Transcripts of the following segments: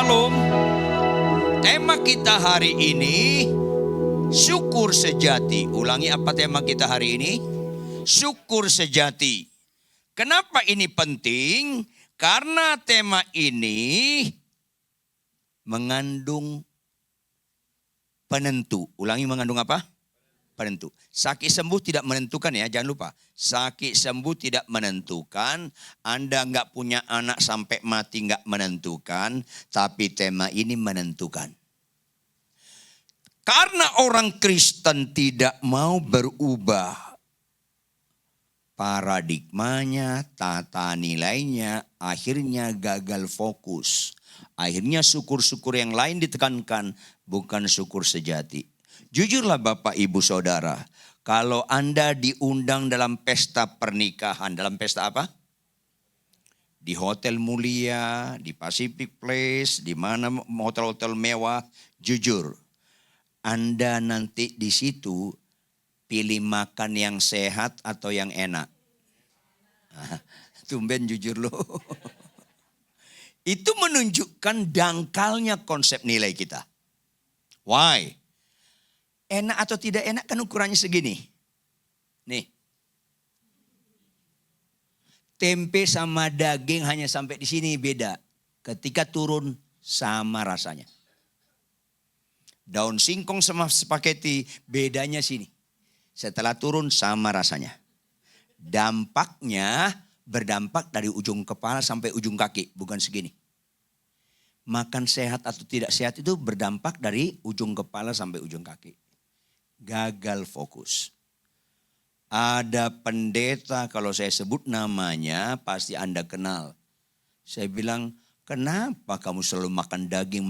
Shalom. Tema kita hari ini, syukur sejati. Ulangi, apa tema kita hari ini? Syukur sejati. Kenapa ini penting? Karena tema ini mengandung penentu. Ulangi, mengandung apa? Penentu. Sakit sembuh tidak menentukan ya, jangan lupa. Sakit sembuh tidak menentukan. Anda nggak punya anak sampai mati nggak menentukan. Tapi tema ini menentukan. Karena orang Kristen tidak mau berubah paradigmanya, tata nilainya, akhirnya gagal fokus. Akhirnya syukur-syukur yang lain ditekankan, bukan syukur sejati. Jujurlah Bapak Ibu Saudara, kalau Anda diundang dalam pesta pernikahan, dalam pesta apa? Di hotel mulia, di Pacific Place, di mana hotel-hotel mewah, jujur, Anda nanti di situ pilih makan yang sehat atau yang enak? Tumben jujur loh. Itu menunjukkan dangkalnya konsep nilai kita. Why? Enak atau tidak enak kan ukurannya segini. Nih. Tempe sama daging hanya sampai di sini beda. Ketika turun sama rasanya. Daun singkong sama spaghetti bedanya sini. Setelah turun sama rasanya. Dampaknya berdampak dari ujung kepala sampai ujung kaki. Bukan segini. Makan sehat atau tidak sehat itu berdampak dari ujung kepala sampai ujung kaki. Gagal fokus. Ada pendeta, kalau saya sebut namanya pasti Anda kenal. Saya bilang, kenapa kamu selalu makan daging,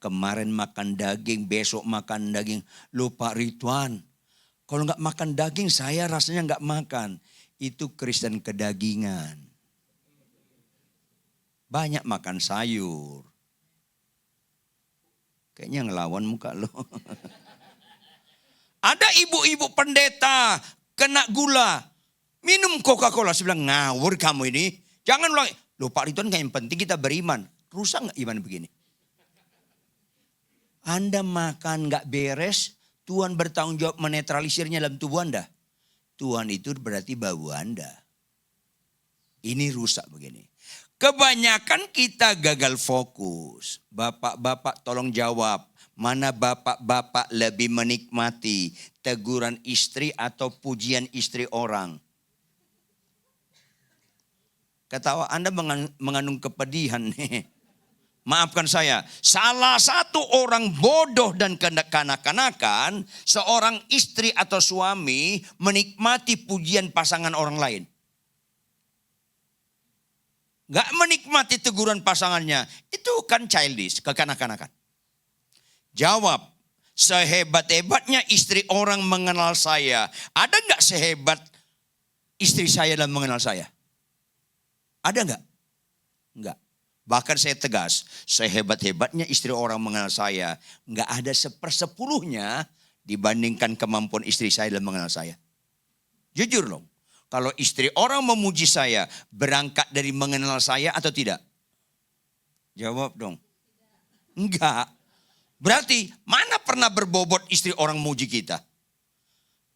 kemarin makan daging, besok makan daging. Lupa Ridwan, kalau nggak makan daging saya rasanya nggak makan. Itu Kristen kedagingan. Banyak makan sayur. Kayaknya ngelawan muka lo. Ada ibu-ibu pendeta kena gula. Minum Coca-Cola. Saya bilang, ngawur kamu ini. Jangan ulang. Loh Pak Ridwan, yang penting kita beriman. Rusak gak iman begini? Anda makan gak beres. Tuhan bertanggung jawab menetralisirnya dalam tubuh Anda. Tuhan itu berarti bau Anda. Ini rusak begini. Kebanyakan kita gagal fokus. Bapak-bapak tolong jawab. Mana bapak-bapak lebih menikmati teguran istri atau pujian istri orang? Ketawa Anda mengandung kepedihan nih. Maafkan saya. Salah satu orang bodoh dan kanak-kanakan, seorang istri atau suami menikmati pujian pasangan orang lain. Gak menikmati teguran pasangannya. Itu kan childish, kekanak-kanakan. Jawab, sehebat-hebatnya istri orang mengenal saya. Ada gak sehebat istri saya dalam mengenal saya? Ada gak? Enggak. Bahkan saya tegas, sehebat-hebatnya istri orang mengenal saya. Gak ada 1/10 dibandingkan kemampuan istri saya dalam mengenal saya. Jujur loh. Kalau istri orang memuji saya, berangkat dari mengenal saya atau tidak? Jawab dong. Enggak. Berarti mana pernah berbobot istri orang muji kita?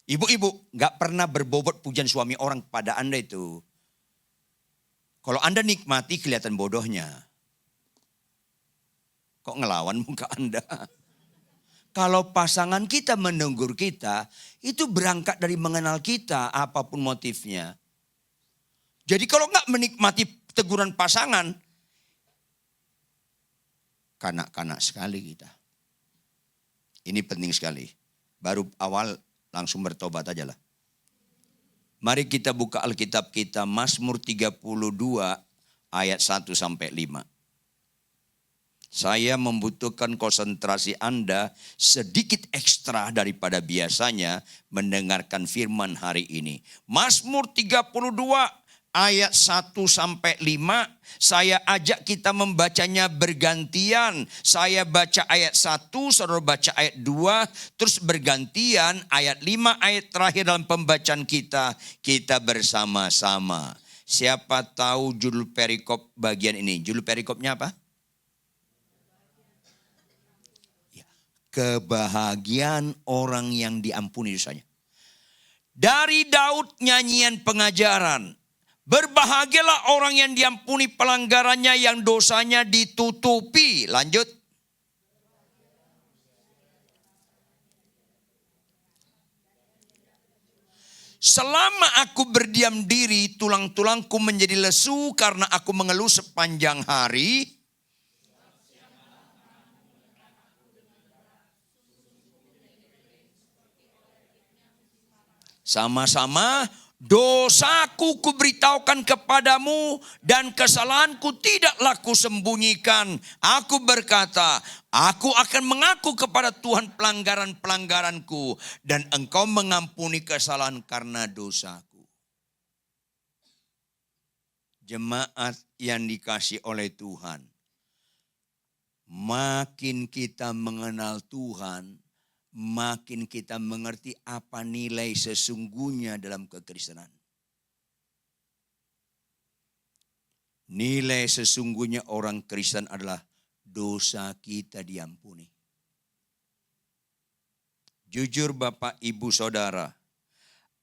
Ibu-ibu gak pernah berbobot pujian suami orang kepada Anda itu. Kalau Anda nikmati kelihatan bodohnya. Kok ngelawan muka Anda? Kalau pasangan kita menegur kita, itu berangkat dari mengenal kita apapun motifnya. Jadi kalau gak menikmati teguran pasangan, kanak-kanak sekali kita. Ini penting sekali. Baru awal langsung bertobat aja lah. Mari kita buka Alkitab kita. Mazmur 32 ayat 1-5. Saya membutuhkan konsentrasi Anda sedikit ekstra daripada biasanya mendengarkan firman hari ini. Mazmur 32 ayat 1-5, saya ajak kita membacanya bergantian. Saya baca ayat 1, saudara baca ayat 2, terus bergantian ayat 5, ayat terakhir dalam pembacaan kita bersama-sama. Siapa tahu judul perikop bagian ini? Judul perikopnya apa? Kebahagiaan orang yang diampuni dosanya. Dari Daud nyanyian pengajaran. Berbahagialah orang yang diampuni pelanggarannya, yang dosanya ditutupi. Lanjut. Selama aku berdiam diri, tulang-tulangku menjadi lesu karena aku mengeluh sepanjang hari. Sama-sama, dosaku kuberitahukan kepadamu dan kesalahanku tidaklah kusembunyikan. Aku berkata, aku akan mengaku kepada Tuhan pelanggaran-pelanggaranku dan engkau mengampuni kesalahan karena dosaku. Jemaat yang dikasih oleh Tuhan, makin kita mengenal Tuhan, makin kita mengerti apa nilai sesungguhnya dalam kekristenan. Nilai sesungguhnya orang Kristen adalah dosa kita diampuni. Jujur Bapak, Ibu, Saudara,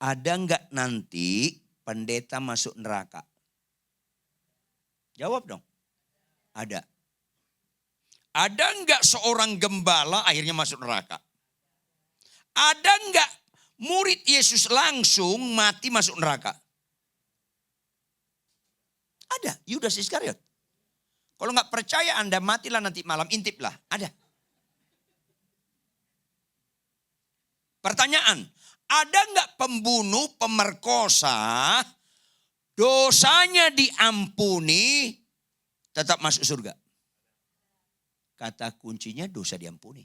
ada enggak nanti pendeta masuk neraka? Jawab dong. Ada. Ada enggak seorang gembala akhirnya masuk neraka? Ada enggak murid Yesus langsung mati masuk neraka? Ada, Yudas Iskariot. Kalau enggak percaya Anda matilah nanti malam, intiplah. Ada. Pertanyaan, ada enggak pembunuh, pemerkosa, dosanya diampuni, tetap masuk surga? Kata kuncinya dosa diampuni.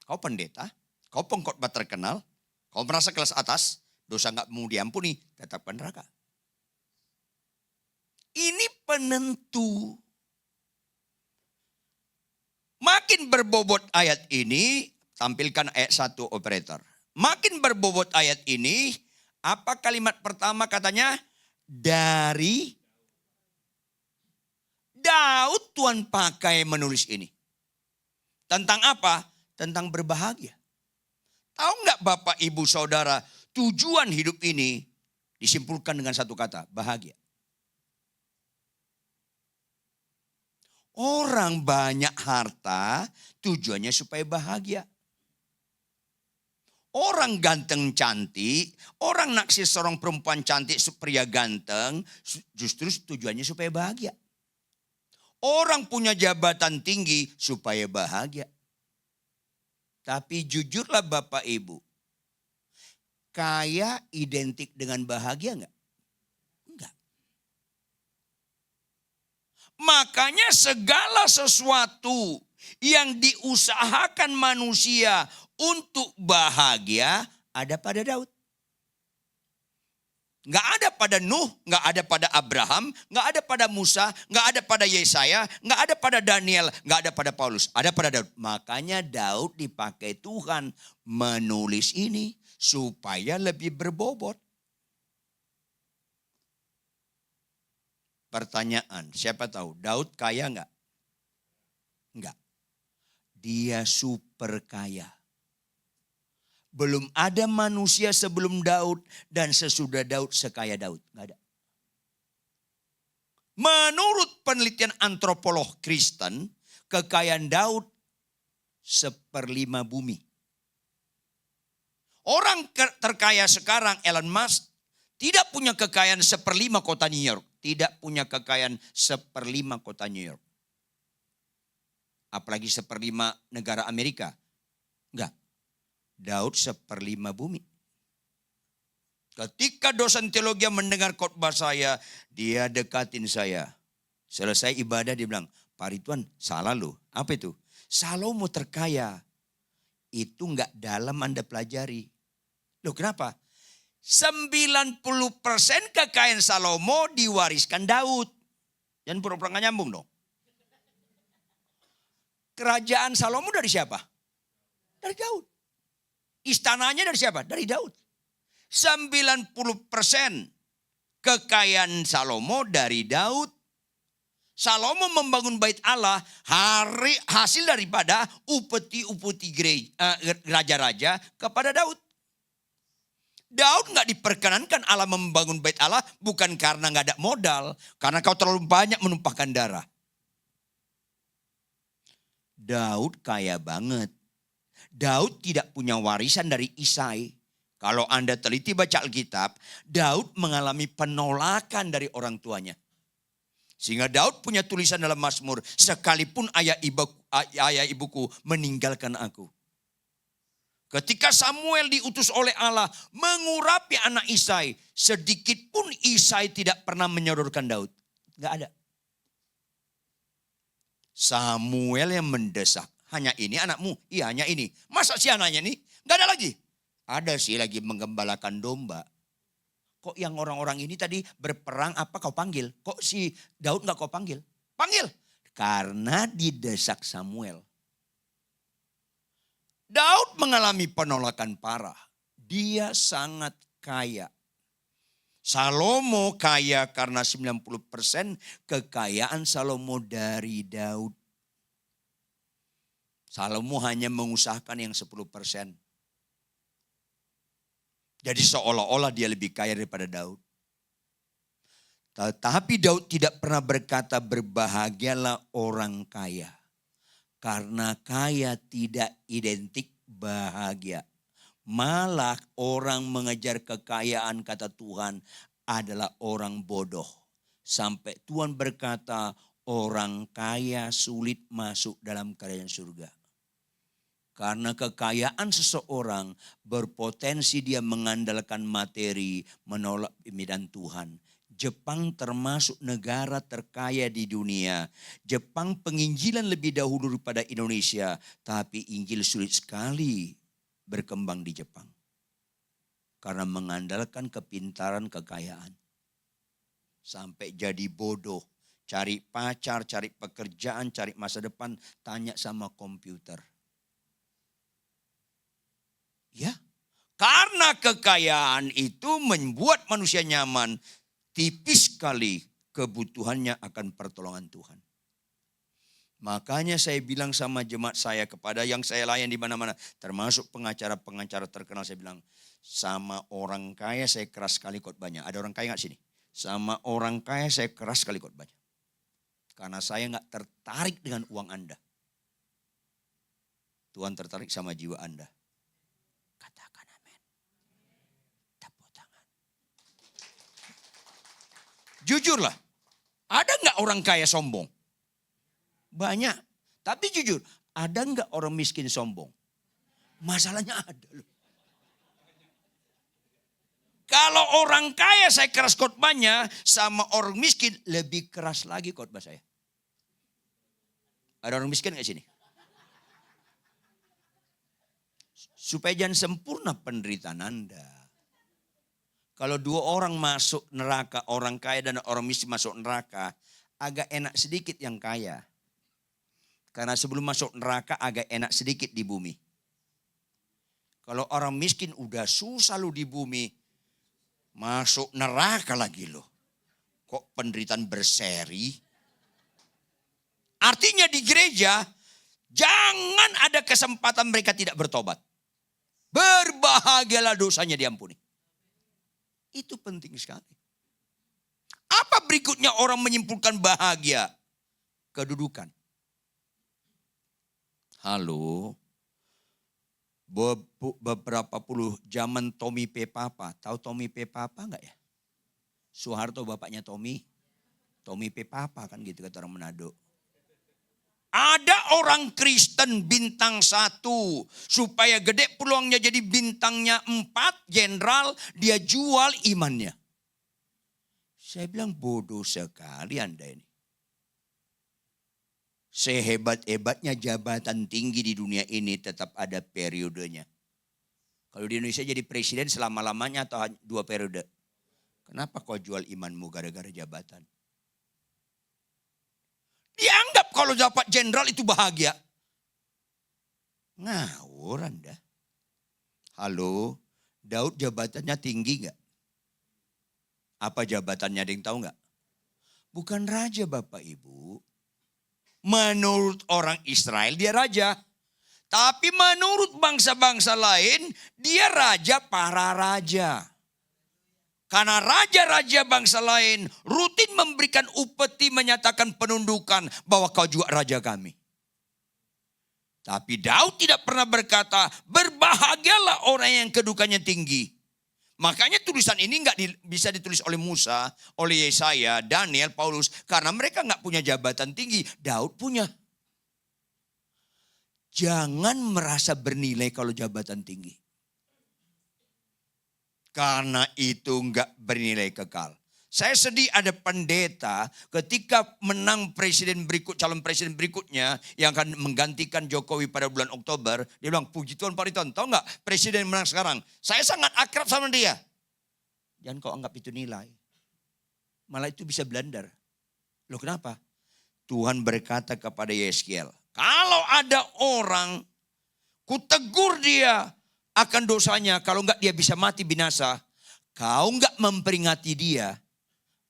Kau pendeta, kau pengkhotbah terkenal, kau merasa kelas atas, dosa enggak mau diampuni, tetap ke neraka. Ini penentu. Makin berbobot ayat ini, tampilkan ayat 1 operator. Makin berbobot ayat ini, apa kalimat pertama katanya? Dari Daud Tuhan pakai menulis ini. Tentang apa? Tentang berbahagia. Tahu enggak Bapak, Ibu, Saudara, tujuan hidup ini disimpulkan dengan satu kata, bahagia. Orang banyak harta, tujuannya supaya bahagia. Orang ganteng cantik, orang naksir seorang perempuan cantik, pria ganteng, justru tujuannya supaya bahagia. Orang punya jabatan tinggi supaya bahagia. Tapi jujurlah Bapak Ibu, kaya identik dengan bahagia enggak? Enggak. Makanya segala sesuatu yang diusahakan manusia untuk bahagia ada pada Daud. Enggak ada pada Nuh, enggak ada pada Abraham, enggak ada pada Musa, enggak ada pada Yesaya, enggak ada pada Daniel, enggak ada pada Paulus, ada pada Daud. Makanya Daud dipakai Tuhan menulis ini supaya lebih berbobot. Pertanyaan, siapa tahu Daud kaya enggak? Enggak. Dia super kaya. Belum ada manusia sebelum Daud dan sesudah Daud sekaya Daud. Enggak ada. Menurut penelitian antropolog Kristen, kekayaan Daud 1/5 bumi. Orang terkaya sekarang, Elon Musk, tidak punya kekayaan 1/5 kota New York. Tidak punya kekayaan 1/5 kota New York. Apalagi 1/5 negara Amerika. Enggak. Daud 1/5 bumi. Ketika dosen teologi mendengar khotbah saya, dia dekatin saya. Selesai ibadah dia bilang, Pak Ridwan salah loh. Apa itu? Salomo terkaya. Itu enggak dalam Anda pelajari. Loh kenapa? 90% kekayaan Salomo diwariskan Daud. Jangan pura-pura nggak nyambung dong. Kerajaan Salomo dari siapa? Dari Daud. Istananya dari siapa? Dari Daud. 90% kekayaan Salomo dari Daud. Salomo membangun bait Allah hasil daripada upeti-upeti raja-raja kepada Daud. Daud nggak diperkenankan Allah membangun bait Allah bukan karena nggak ada modal, karena kau terlalu banyak menumpahkan darah. Daud kaya banget. Daud tidak punya warisan dari Isai. Kalau Anda teliti baca Alkitab, Daud mengalami penolakan dari orang tuanya. Sehingga Daud punya tulisan dalam Mazmur, sekalipun ayah ibuku meninggalkan aku. Ketika Samuel diutus oleh Allah mengurapi anak Isai, sedikit pun Isai tidak pernah menyodorkan Daud. Gak ada. Samuel yang mendesak, hanya ini anakmu, iya hanya ini. Masa si anaknya ini? Gak ada lagi. Ada sih lagi menggembalakan domba. Kok yang orang-orang ini tadi berperang apa kau panggil? Kok si Daud gak kau panggil? Panggil. Karena didesak Samuel. Daud mengalami penolakan parah. Dia sangat kaya. Salomo kaya karena 90% kekayaan Salomo dari Daud. Salomo hanya mengusahakan yang 10%. Jadi seolah-olah dia lebih kaya daripada Daud. Tetapi Daud tidak pernah berkata berbahagialah orang kaya. Karena kaya tidak identik bahagia. Malah orang mengejar kekayaan kata Tuhan adalah orang bodoh. Sampai Tuhan berkata orang kaya sulit masuk dalam kerajaan surga. Karena kekayaan seseorang berpotensi dia mengandalkan materi menolak pimpinan Tuhan. Jepang termasuk negara terkaya di dunia. Jepang penginjilan lebih dahulu daripada Indonesia. Tapi Injil sulit sekali berkembang di Jepang. Karena mengandalkan kepintaran kekayaan. Sampai jadi bodoh. Cari pacar, cari pekerjaan, cari masa depan. Tanya sama komputer. Ya, karena kekayaan itu membuat manusia nyaman, tipis sekali kebutuhannya akan pertolongan Tuhan. Makanya saya bilang sama jemaat saya kepada yang saya layan di mana-mana, termasuk pengacara-pengacara terkenal, saya bilang, sama orang kaya saya keras sekali khotbahnya. Ada orang kaya nggak sini? Sama orang kaya saya keras sekali khotbahnya. Karena saya nggak tertarik dengan uang Anda. Tuhan tertarik sama jiwa Anda. Katakan amin. Tepuk tangan. Jujurlah, ada nggak orang kaya sombong? Banyak. Tapi jujur, ada nggak orang miskin sombong? Masalahnya ada loh. Kalau orang kaya saya keras khotbahnya, sama orang miskin lebih keras lagi khotbah saya. Ada orang miskin nggak sini? Supaya jangan sempurna penderitaan Anda. Kalau dua orang masuk neraka, orang kaya dan orang miskin masuk neraka, agak enak sedikit yang kaya. Karena sebelum masuk neraka agak enak sedikit di bumi. Kalau orang miskin udah susah lu di bumi, masuk neraka lagi loh. Kok penderitaan berseri? Artinya di gereja, jangan ada kesempatan mereka tidak bertobat. Berbahagialah dosanya diampuni. Itu penting sekali. Apa berikutnya orang menyimpulkan bahagia? Kedudukan. Halo. Beberapa puluh zaman Tommy P. Papa. Tahu Tommy P. Papa enggak ya? Soeharto bapaknya Tommy. Tommy P. Papa kan gitu kata orang Manado. Ada orang Kristen bintang 1. Supaya gede peluangnya jadi bintangnya 4. Jenderal dia jual imannya. Saya bilang bodoh sekali Anda ini. Sehebat-hebatnya jabatan tinggi di dunia ini tetap ada periodenya. Kalau di Indonesia jadi presiden selama-lamanya atau 2 periode. Kenapa kau jual imanmu gara-gara jabatan? Dianggap kalau dapat jenderal itu bahagia. Ngawur Anda. Halo, Daud jabatannya tinggi gak? Apa jabatannya ada yang tahu gak? Bukan raja Bapak Ibu. Menurut orang Israel dia raja. Tapi menurut bangsa-bangsa lain dia raja para raja. Karena raja-raja bangsa lain rutin memberikan upeti menyatakan penundukan bahwa kau juga raja kami. Tapi Daud tidak pernah berkata berbahagialah orang yang kedudukannya tinggi. Makanya tulisan ini nggak bisa ditulis oleh Musa, oleh Yesaya, Daniel, Paulus. Karena mereka nggak punya jabatan tinggi. Daud punya. Jangan merasa bernilai kalau jabatan tinggi. Karena itu nggak bernilai kekal. Saya sedih ada pendeta ketika menang calon presiden berikutnya yang akan menggantikan Jokowi pada bulan Oktober. Dia bilang, puji Tuhan Pak Riton, tahu nggak presiden menang sekarang? Saya sangat akrab sama dia. Jangan kau anggap itu nilai. Malah itu bisa blunder. Loh kenapa? Tuhan berkata kepada Yeskiel, kalau ada orang, kutegur dia akan dosanya, kalau enggak dia bisa mati binasa. Kau enggak memperingati dia,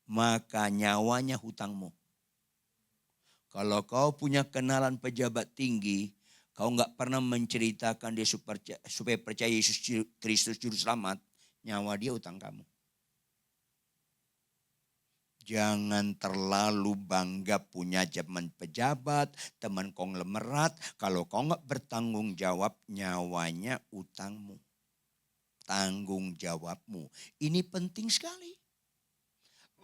maka nyawanya hutangmu. Kalau kau punya kenalan pejabat tinggi, kau enggak pernah menceritakan dia supaya percaya Yesus Kristus Juru Selamat, nyawa dia hutang kamu. Jangan terlalu bangga punya zaman pejabat, teman konglomerat. Kalau kau enggak bertanggung jawab, nyawanya utangmu. Tanggung jawabmu. Ini penting sekali.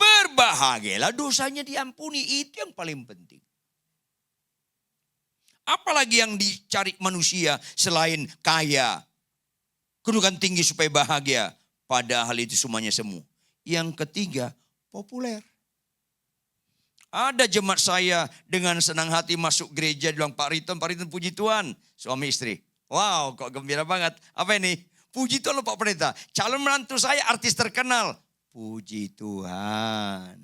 Berbahagialah dosanya diampuni. Itu yang paling penting. Apalagi yang dicari manusia selain kaya. Kedudukan tinggi supaya bahagia. Padahal itu semuanya semu. Yang ketiga, populer. Ada jemaat saya dengan senang hati masuk gereja. Dia bilang, Pak Riton puji Tuhan. Suami istri. Wow, kok gembira banget. Apa ini? Puji Tuhan loh Pak Pendeta. Calon menantu saya artis terkenal. Puji Tuhan.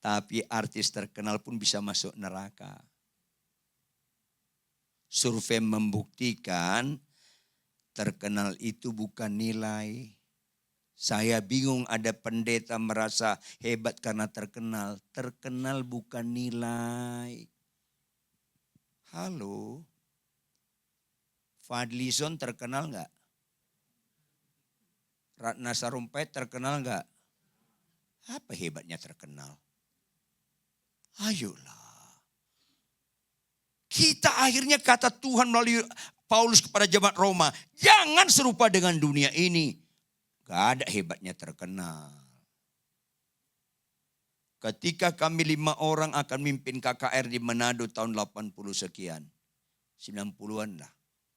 Tapi artis terkenal pun bisa masuk neraka. Survei membuktikan terkenal itu bukan nilai. Saya bingung ada pendeta merasa hebat karena terkenal. Terkenal bukan nilai. Halo. Fadlizon terkenal enggak? Ratna Sarumpait terkenal enggak? Apa hebatnya terkenal? Ayolah. Kita akhirnya kata Tuhan melalui Paulus kepada jemaat Roma. Jangan serupa dengan dunia ini. Gak ada hebatnya terkenal. Ketika kami 5 orang akan mimpin KKR di Manado tahun 80 sekian. 90-an lah.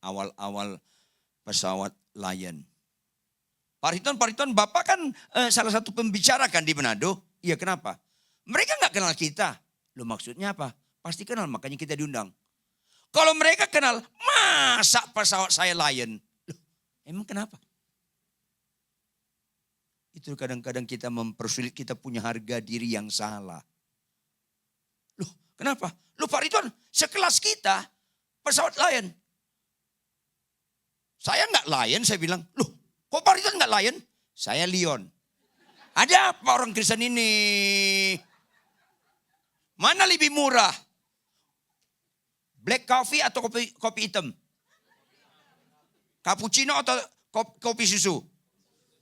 Awal-awal pesawat Lion. Pak Riton, Bapak kan salah satu pembicara kan di Manado. Iya kenapa? Mereka gak kenal kita. Loh maksudnya apa? Pasti kenal makanya kita diundang. Kalau mereka kenal, masa pesawat saya Lion? Loh emang kenapa? Itu kadang-kadang kita mempersulit, kita punya harga diri yang salah. Loh kenapa? Loh Pak Ridwan, sekelas kita pesawat Lion. Saya enggak Lion, saya bilang. Loh kok Pak Ridwan enggak Lion? Saya Lion. Ada apa orang Kristen ini? Mana lebih murah? Black coffee atau kopi hitam? Cappuccino atau kopi susu?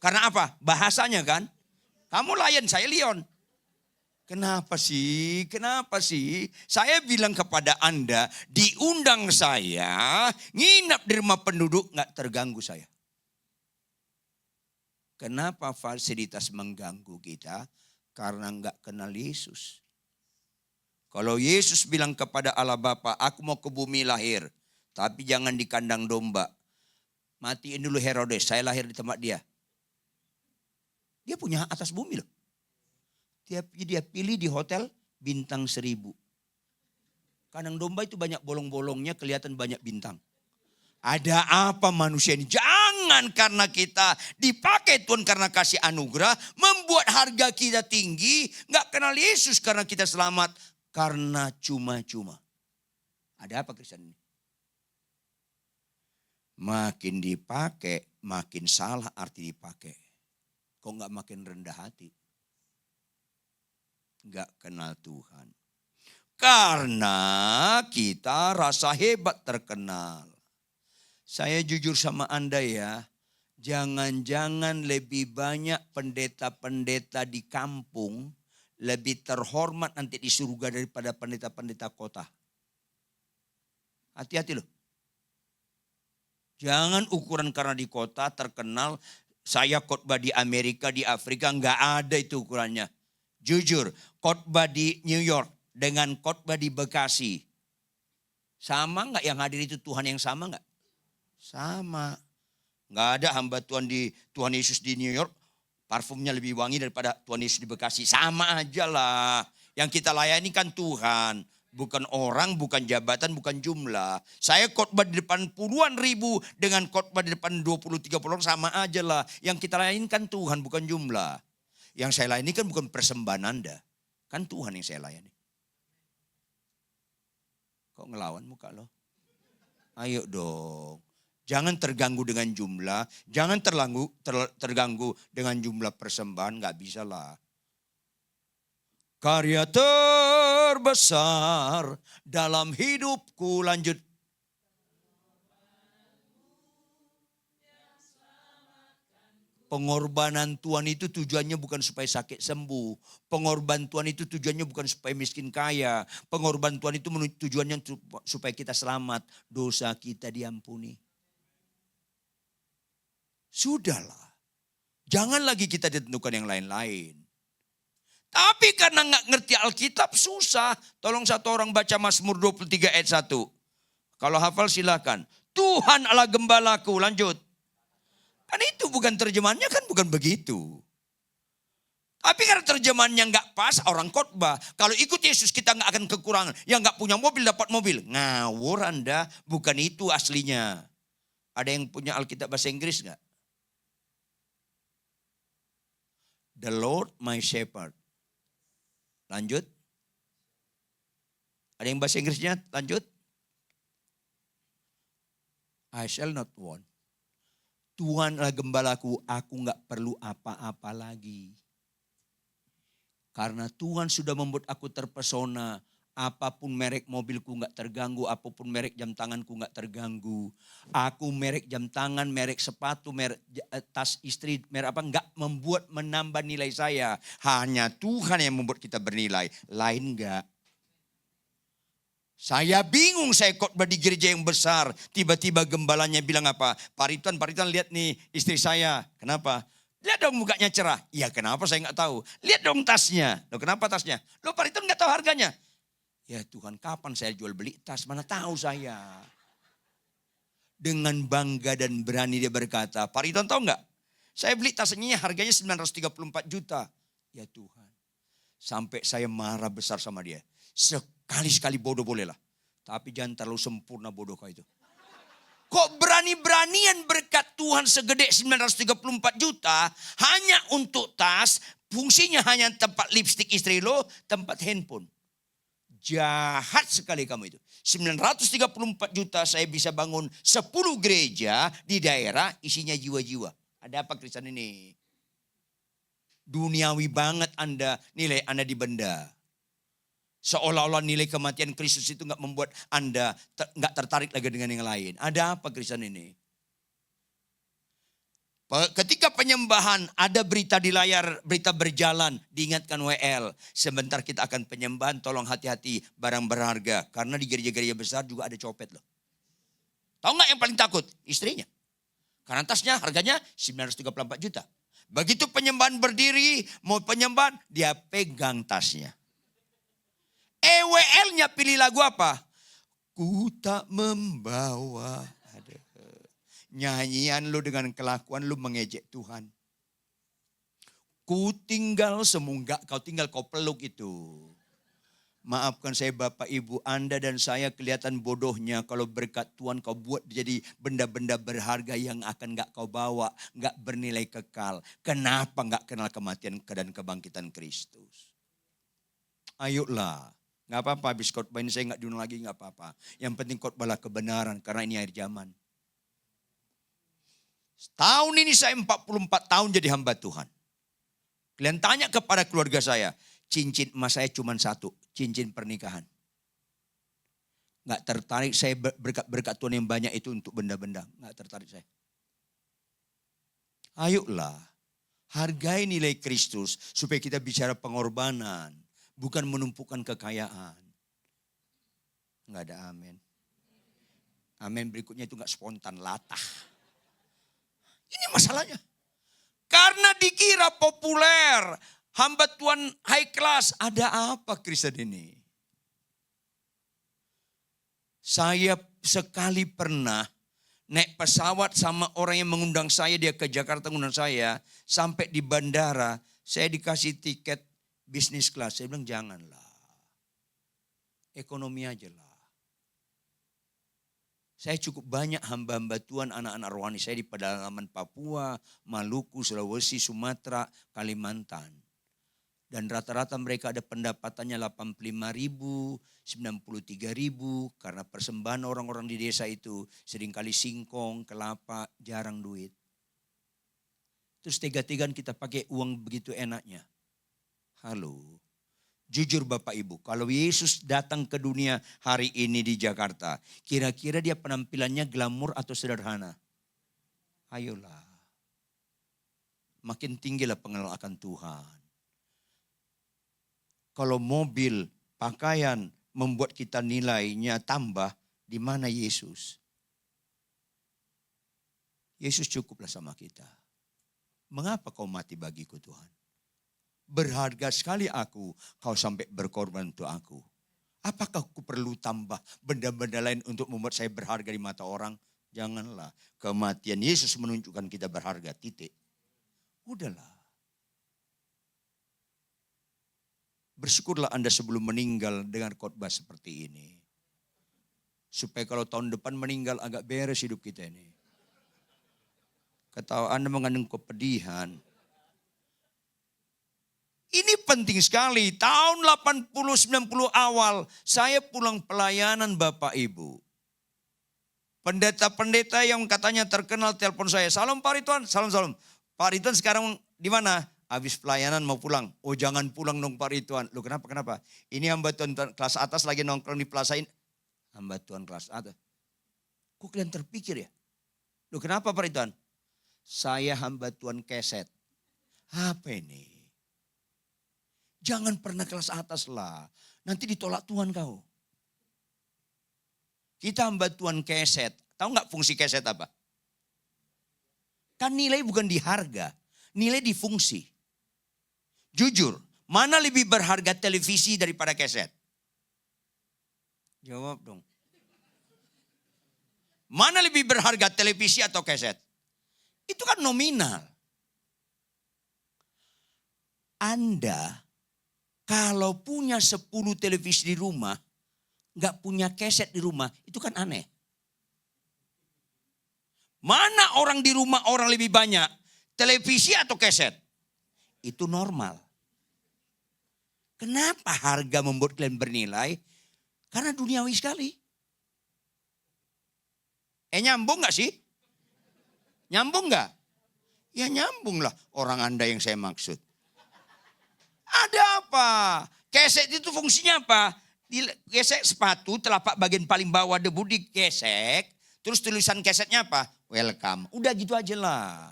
Karena apa? Bahasanya kan. Kamu Lion, saya Lion. Kenapa sih? Kenapa sih? Saya bilang kepada Anda, diundang saya, nginap di rumah penduduk, gak terganggu saya. Kenapa fasilitas mengganggu kita? Karena gak kenal Yesus. Kalau Yesus bilang kepada Allah Bapa, aku mau ke bumi lahir, tapi jangan di kandang domba. Matiin dulu Herodes, saya lahir di tempat dia. Dia punya hak atas bumi loh. Dia pilih di hotel bintang 1000. Kandang domba itu banyak bolong-bolongnya, kelihatan banyak bintang. Ada apa manusia ini? Jangan karena kita dipakai Tuhan karena kasih anugerah, membuat harga kita tinggi, gak kenal Yesus karena kita selamat, karena cuma-cuma. Ada apa Kristen ini? Makin dipakai, makin salah arti dipakai. Kok gak makin rendah hati? Gak kenal Tuhan. Karena kita rasa hebat terkenal. Saya jujur sama Anda ya. Jangan-jangan lebih banyak pendeta-pendeta di kampung lebih terhormat nanti di surga daripada pendeta-pendeta kota. Hati-hati loh. Jangan ukuran karena di kota terkenal, saya khotbah di Amerika, di Afrika, nggak ada itu ukurannya. Jujur, khotbah di New York dengan khotbah di Bekasi. Sama nggak yang hadir itu Tuhan yang sama nggak? Sama. Nggak ada hamba Tuhan Yesus di New York, parfumnya lebih wangi daripada Tuhan Yesus di Bekasi. Sama aja lah. Yang kita layani kan Tuhan. Bukan orang, bukan jabatan, bukan jumlah. Saya khotbah di depan puluhan ribu dengan khotbah di depan 20-30 orang sama aja lah. Yang kita layani kan Tuhan, bukan jumlah. Yang saya layani kan bukan persembahan Anda. Kan Tuhan yang saya layani. Kok ngelawan muka lo? Ayo dong. Jangan terganggu dengan jumlah. Jangan terganggu dengan jumlah persembahan. Gak bisa lah. Karya terbesar dalam hidupku, lanjut. Pengorbanan Tuhan itu tujuannya bukan supaya sakit sembuh. Pengorbanan Tuhan itu tujuannya bukan supaya miskin kaya. Pengorbanan Tuhan itu tujuannya supaya kita selamat. Dosa kita diampuni. Sudahlah. Jangan lagi kita ditentukan yang lain-lain. Tapi karena nggak ngerti Alkitab susah. Tolong satu orang baca Mazmur 23 ayat 1. Kalau hafal silakan. Tuhan Allah gembalaku, lanjut. Kan itu bukan terjemahannya, kan bukan begitu. Tapi karena terjemahannya nggak pas, orang khotbah. Kalau ikut Yesus kita nggak akan kekurangan. Yang nggak punya mobil dapat mobil. Ngawur Anda, bukan itu aslinya. Ada yang punya Alkitab bahasa Inggris nggak? The Lord my shepherd. Lanjut. Ada yang bahasa Inggrisnya? Lanjut. I shall not want. Tuhan adalah gembalaku, aku gak perlu apa-apa lagi. Karena Tuhan sudah membuat aku terpesona. Apapun merek mobilku gak terganggu, apapun merek jam tanganku gak terganggu. Aku merek jam tangan, merek sepatu, merek tas istri, merek apa gak membuat menambah nilai saya. Hanya Tuhan yang membuat kita bernilai, lain gak. Saya bingung, saya khotbah di gereja yang besar. Tiba-tiba gembalanya bilang apa? Pak Rituan lihat nih istri saya. Kenapa? Lihat dong mukanya cerah. Iya kenapa saya gak tahu. Lihat dong tasnya. Loh kenapa tasnya? Loh Pak Rituan gak tahu harganya. Ya Tuhan, kapan saya jual beli tas? Mana tahu saya. Dengan bangga dan berani dia berkata, Pak Ridwan tahu enggak? Saya beli tasnya harganya 934 juta. Ya Tuhan. Sampai saya marah besar sama dia. Sekali-sekali bodoh bolehlah. Tapi jangan terlalu sempurna bodoh kau itu. Kok berani-beranian berkat Tuhan segede 934 juta hanya untuk tas, fungsinya hanya tempat lipstik istri lo, tempat handphone. Jahat sekali kamu itu. 934 juta saya bisa bangun 10 gereja di daerah isinya jiwa-jiwa. Ada apa Kristen ini? Duniawi banget Anda, nilai Anda di benda. Seolah-olah nilai kematian Kristus itu gak membuat Anda gak tertarik lagi dengan yang lain. Ada apa Kristen ini? Ketika penyembahan ada berita di layar, berita berjalan, diingatkan WL. Sebentar kita akan penyembahan, tolong hati-hati barang berharga. Karena di gereja-gereja besar juga ada copet loh. Tahu gak yang paling takut? Istrinya. Karena tasnya harganya 934 juta. Begitu penyembahan berdiri, mau penyembahan, dia pegang tasnya. EWL-nya pilih lagu apa? Ku tak membawa. Nyanyian lu dengan kelakuan lu mengejek Tuhan. Ku tinggal semunggah, kau tinggal kau peluk itu. Maafkan saya Bapak Ibu, Anda dan saya kelihatan bodohnya kalau berkat Tuhan kau buat jadi benda-benda berharga yang akan gak kau bawa, gak bernilai kekal. Kenapa gak kenal kematian dan kebangkitan Kristus? Ayolah, gak apa-apa habis khotbah ini saya gak diundang lagi gak apa-apa. Yang penting khotbahlah kebenaran karena ini akhir zaman. Tahun ini saya 44 tahun jadi hamba Tuhan. Kalian tanya kepada keluarga saya, cincin emas saya cuma satu, cincin pernikahan. Nggak tertarik saya berkat-berkat Tuhan yang banyak itu untuk benda-benda. Nggak tertarik saya. Ayolah, hargai nilai Kristus supaya kita bicara pengorbanan. Bukan menumpukan kekayaan. Nggak ada amin. Amin berikutnya itu nggak spontan, latah. Ini masalahnya. Karena dikira populer, hamba Tuhan high class. Ada apa Kristen ini? Saya sekali pernah naik pesawat sama orang yang mengundang saya, dia ke Jakarta mengundang saya. Sampai di bandara, saya dikasih tiket bisnis kelas. Saya bilang janganlah, ekonomi aja lah. Saya cukup banyak hamba-hamba Tuhan, anak-anak rohani saya di pedalaman Papua, Maluku, Sulawesi, Sumatera, Kalimantan. Dan rata-rata mereka ada pendapatannya 85.000, 93.000. Karena persembahan orang-orang di desa itu seringkali singkong, kelapa, jarang duit. Terus tega-tegaan kita pakai uang begitu enaknya. Halo. Jujur Bapak Ibu, kalau Yesus datang ke dunia hari ini di Jakarta, kira-kira dia penampilannya glamor atau sederhana? Ayolah. Makin tinggilah pengenalan akan Tuhan. Kalau mobil, pakaian membuat kita nilainya tambah, di mana Yesus? Yesus cukuplah sama kita. Mengapa kau mati bagiku Tuhan? Berharga sekali aku, kau sampai berkorban untuk aku. Apakah aku perlu tambah benda-benda lain untuk membuat saya berharga di mata orang? Janganlah. Kematian Yesus menunjukkan kita berharga, titik. Udahlah. Bersyukurlah Anda sebelum meninggal dengan khotbah seperti ini. Supaya kalau tahun depan meninggal agak beres hidup kita ini. Kata Anda mengandung kepedihan. Ini penting sekali. Tahun 80-90 awal saya pulang pelayanan Bapak Ibu. Pendeta-pendeta yang katanya terkenal telepon saya. Salam Pak Ridwan, salam. Pak Ridwan sekarang di mana? Habis pelayanan mau pulang. Oh jangan pulang dong Pak Ridwan. Loh kenapa? Ini hamba Tuhan kelas atas lagi nongkrong di plaza ini. Hamba Tuhan kelas atas. Kok kalian terpikir ya? Loh kenapa Pak Ridwan? Saya hamba Tuhan keset. Apa ini? Jangan pernah kelas atas lah. Nanti ditolak Tuhan kau. Kita hamba Tuhan keset. Tahu nggak fungsi keset apa? Kan nilai bukan di harga. Nilai di fungsi. Jujur, mana lebih berharga televisi daripada keset? Jawab dong. Mana lebih berharga televisi atau keset? Itu kan nominal. Anda kalau punya 10 televisi di rumah, nggak punya keset di rumah, itu kan aneh. Mana orang di rumah orang lebih banyak, televisi atau keset? Itu normal. Kenapa harga membuat kalian bernilai? Karena duniawi sekali. Nyambung nggak sih? Nyambung nggak? Ya nyambung lah orang Anda yang saya maksud. Ada apa? Keset itu fungsinya apa? Gesek sepatu, telapak bagian paling bawah debu digesek. Terus tulisan kesetnya apa? Welcome. Udah gitu aja lah.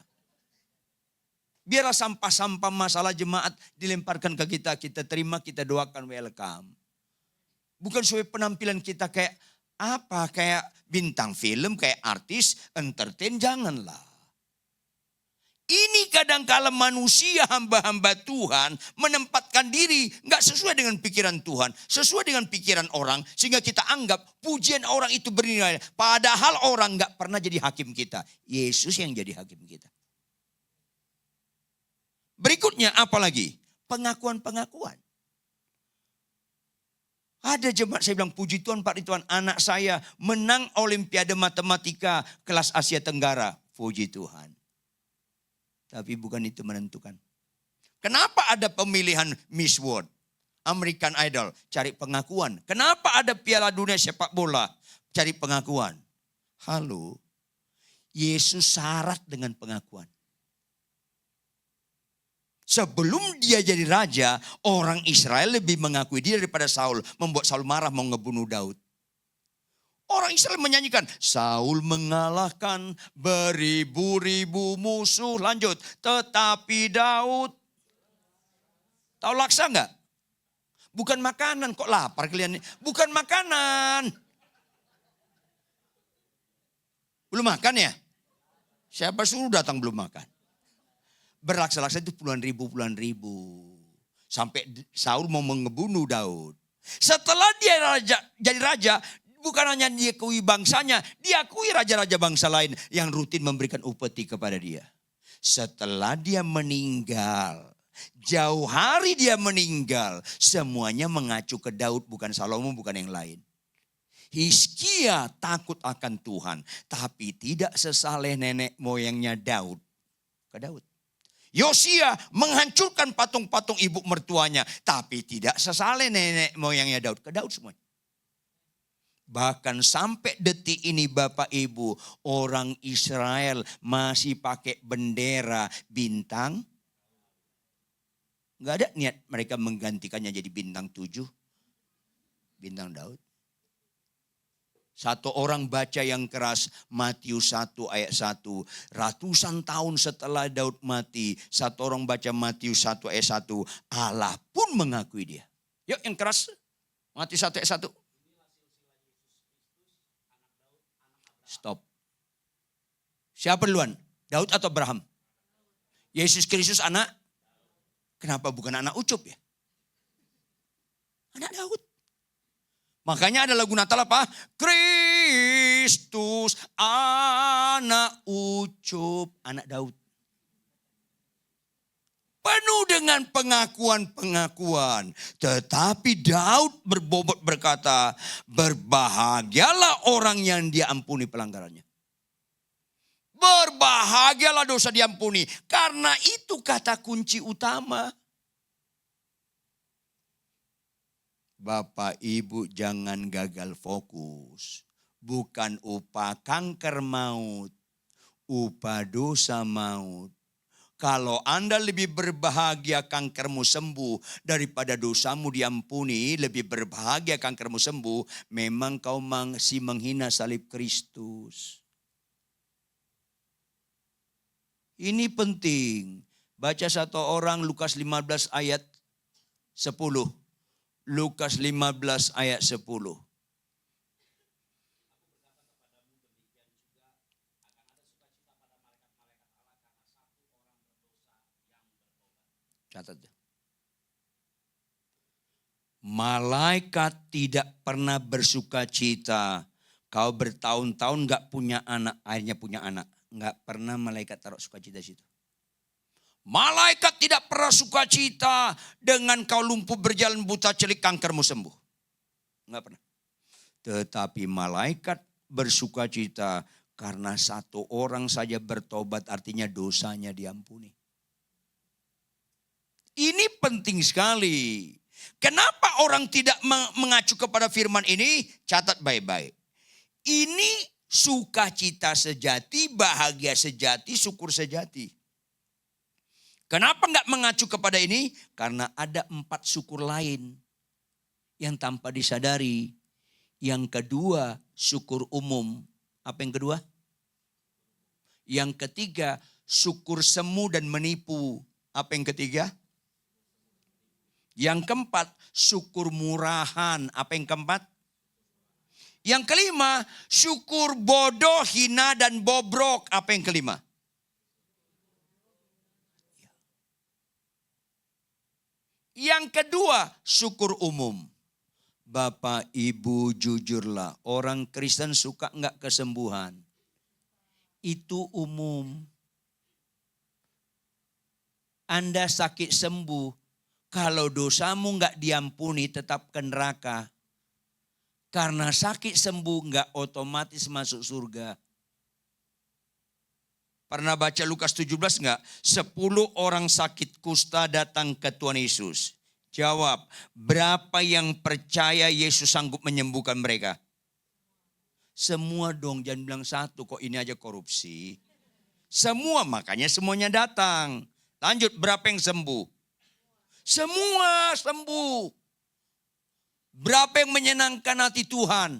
Biarlah sampah-sampah masalah jemaat dilemparkan ke kita. Kita terima, kita doakan welcome. Bukan supaya penampilan kita kayak apa? Kayak bintang film, kayak artis, entertain. Janganlah. Ini kadang-kala manusia hamba-hamba Tuhan menempatkan diri gak sesuai dengan pikiran Tuhan. Sesuai dengan pikiran orang. Sehingga kita anggap pujian orang itu bernilai. Padahal orang gak pernah jadi hakim kita. Yesus yang jadi hakim kita. Berikutnya apa lagi? Pengakuan-pengakuan. Ada jemaat saya bilang puji Tuhan Pak Ridwan. Anak saya menang Olimpiade Matematika kelas Asia Tenggara. Puji Tuhan. Tapi bukan itu menentukan. Kenapa ada pemilihan Miss World, American Idol, cari pengakuan. Kenapa ada Piala Dunia sepak bola, cari pengakuan. Halo, Yesus syarat dengan pengakuan. Sebelum dia jadi raja, orang Israel lebih mengakui dia daripada Saul. Membuat Saul marah mau ngebunuh Daud. Orang Israel menyanyikan, Saul mengalahkan beribu-ribu musuh. Lanjut, tetapi Daud, tahu laksa enggak? Bukan makanan, kok lapar kalian? Bukan makanan. Belum makan ya? Siapa suruh datang belum makan? Berlaksa-laksa itu puluhan ribu. Sampai Saul mau mengebunuh Daud. Setelah dia jadi raja, bukan hanya dia akui bangsanya, dia akui raja-raja bangsa lain yang rutin memberikan upeti kepada dia. Setelah dia meninggal, jauh hari dia meninggal, semuanya mengacu ke Daud, bukan Salomo, bukan yang lain. Hizkia takut akan Tuhan, tapi tidak sesaleh nenek moyangnya Daud. Ke Daud. Yosia menghancurkan patung-patung ibu mertuanya, tapi tidak sesaleh nenek moyangnya Daud. Ke Daud semuanya. Bahkan sampai detik ini Bapak Ibu, orang Israel masih pakai bendera bintang. Enggak ada niat mereka menggantikannya jadi bintang 7. Bintang Daud. Satu orang baca yang keras Matius 1 ayat 1. Ratusan tahun setelah Daud mati, satu orang baca Matius 1 ayat 1. Allah pun mengakui dia. Yuk yang keras. Matius 1 ayat 1. Stop. Siapa duluan? Daud atau Abraham? Yesus Kristus anak? Kenapa bukan anak ucup ya? Anak Daud. Makanya ada lagu Natal apa? Kristus anak ucup, anak Daud. Penuh dengan pengakuan-pengakuan. Tetapi Daud berbobot berkata, berbahagialah orang yang diampuni pelanggarannya. Berbahagialah dosa diampuni. Karena itu kata kunci utama. Bapak Ibu jangan gagal fokus. Bukan upah kanker maut, upah dosa maut. Kalau Anda lebih berbahagia kankermu sembuh daripada dosamu diampuni, lebih berbahagia kankermu sembuh, memang kau masih menghina salib Kristus. Ini penting. Baca satu orang Lukas 15 ayat 10. Lukas 15 ayat 10. Catat. Malaikat tidak pernah bersuka cita. Kau bertahun-tahun gak punya anak, akhirnya punya anak. Gak pernah malaikat taruh sukacita situ. Malaikat tidak pernah sukacita dengan kau lumpuh berjalan buta celik kankermu sembuh. Enggak pernah. Tetapi malaikat bersukacita karena satu orang saja bertobat, artinya dosanya diampuni. Ini penting sekali. Kenapa orang tidak mengacu kepada firman ini? Catat baik-baik. Ini sukacita sejati, bahagia sejati, syukur sejati. Kenapa enggak mengacu kepada ini? Karena ada 4 syukur lain yang tanpa disadari. Yang kedua, syukur umum. Apa yang kedua? Yang ketiga, syukur semu dan menipu. Apa yang ketiga? Yang keempat, syukur murahan. Apa yang keempat? Yang kelima, syukur bodoh, hina dan bobrok. Apa yang kelima? Yang kedua, syukur umum. Bapak, Ibu, jujurlah. Orang Kristen suka enggak kesembuhan. Itu umum. Anda sakit sembuh. Kalau dosamu enggak diampuni, tetap ke neraka. Karena sakit sembuh enggak otomatis masuk surga. Pernah baca Lukas 17 enggak? 10 orang sakit kusta datang ke Tuhan Yesus. Jawab, berapa yang percaya Yesus sanggup menyembuhkan mereka? Semua dong, jangan bilang satu, kok ini aja korupsi. Semua, makanya semuanya datang. Lanjut, berapa yang sembuh? Semua sembuh. Berapa yang menyenangkan hati Tuhan?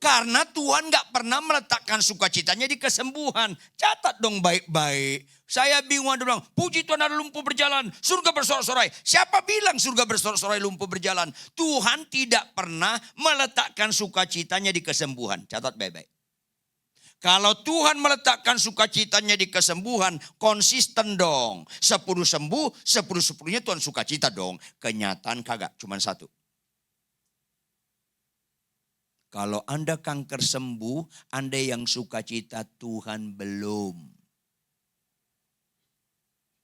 Karena Tuhan gak pernah meletakkan sukacitanya di kesembuhan. Catat dong baik-baik. Saya bingung, ada bilang, puji Tuhan ada lumpuh berjalan, surga bersorak-sorai. Siapa bilang surga bersorak-sorai lumpuh berjalan? Tuhan tidak pernah meletakkan sukacitanya di kesembuhan. Catat baik-baik. Kalau Tuhan meletakkan sukacitanya di kesembuhan, konsisten dong. 10 sembuh, 10-10-nya Tuhan sukacita dong. Kenyataan kagak, cuma satu. Kalau Anda kanker sembuh, Anda yang sukacita, Tuhan belum.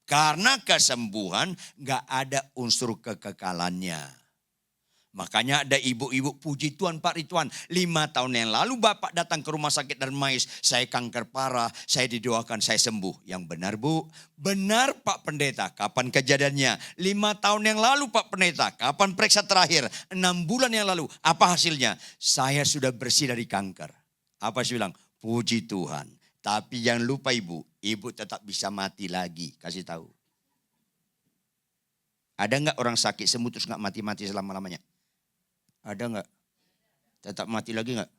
Karena kesembuhan gak ada unsur kekekalannya. Makanya ada ibu-ibu, puji Tuhan Pak Ridwan, 5 tahun yang lalu Bapak datang ke rumah sakit Darmais, saya kanker parah, saya didoakan, saya sembuh. Yang benar Bu? Benar Pak Pendeta, kapan kejadiannya? 5 tahun yang lalu Pak Pendeta, kapan periksa terakhir? 6 bulan yang lalu, apa hasilnya? Saya sudah bersih dari kanker. Apa sih bilang? Puji Tuhan. Tapi jangan lupa ibu tetap bisa mati lagi, kasih tahu. Ada nggak orang sakit sembuh terus nggak mati-mati selama-lamanya? Ada nggak? Tetap mati lagi nggak?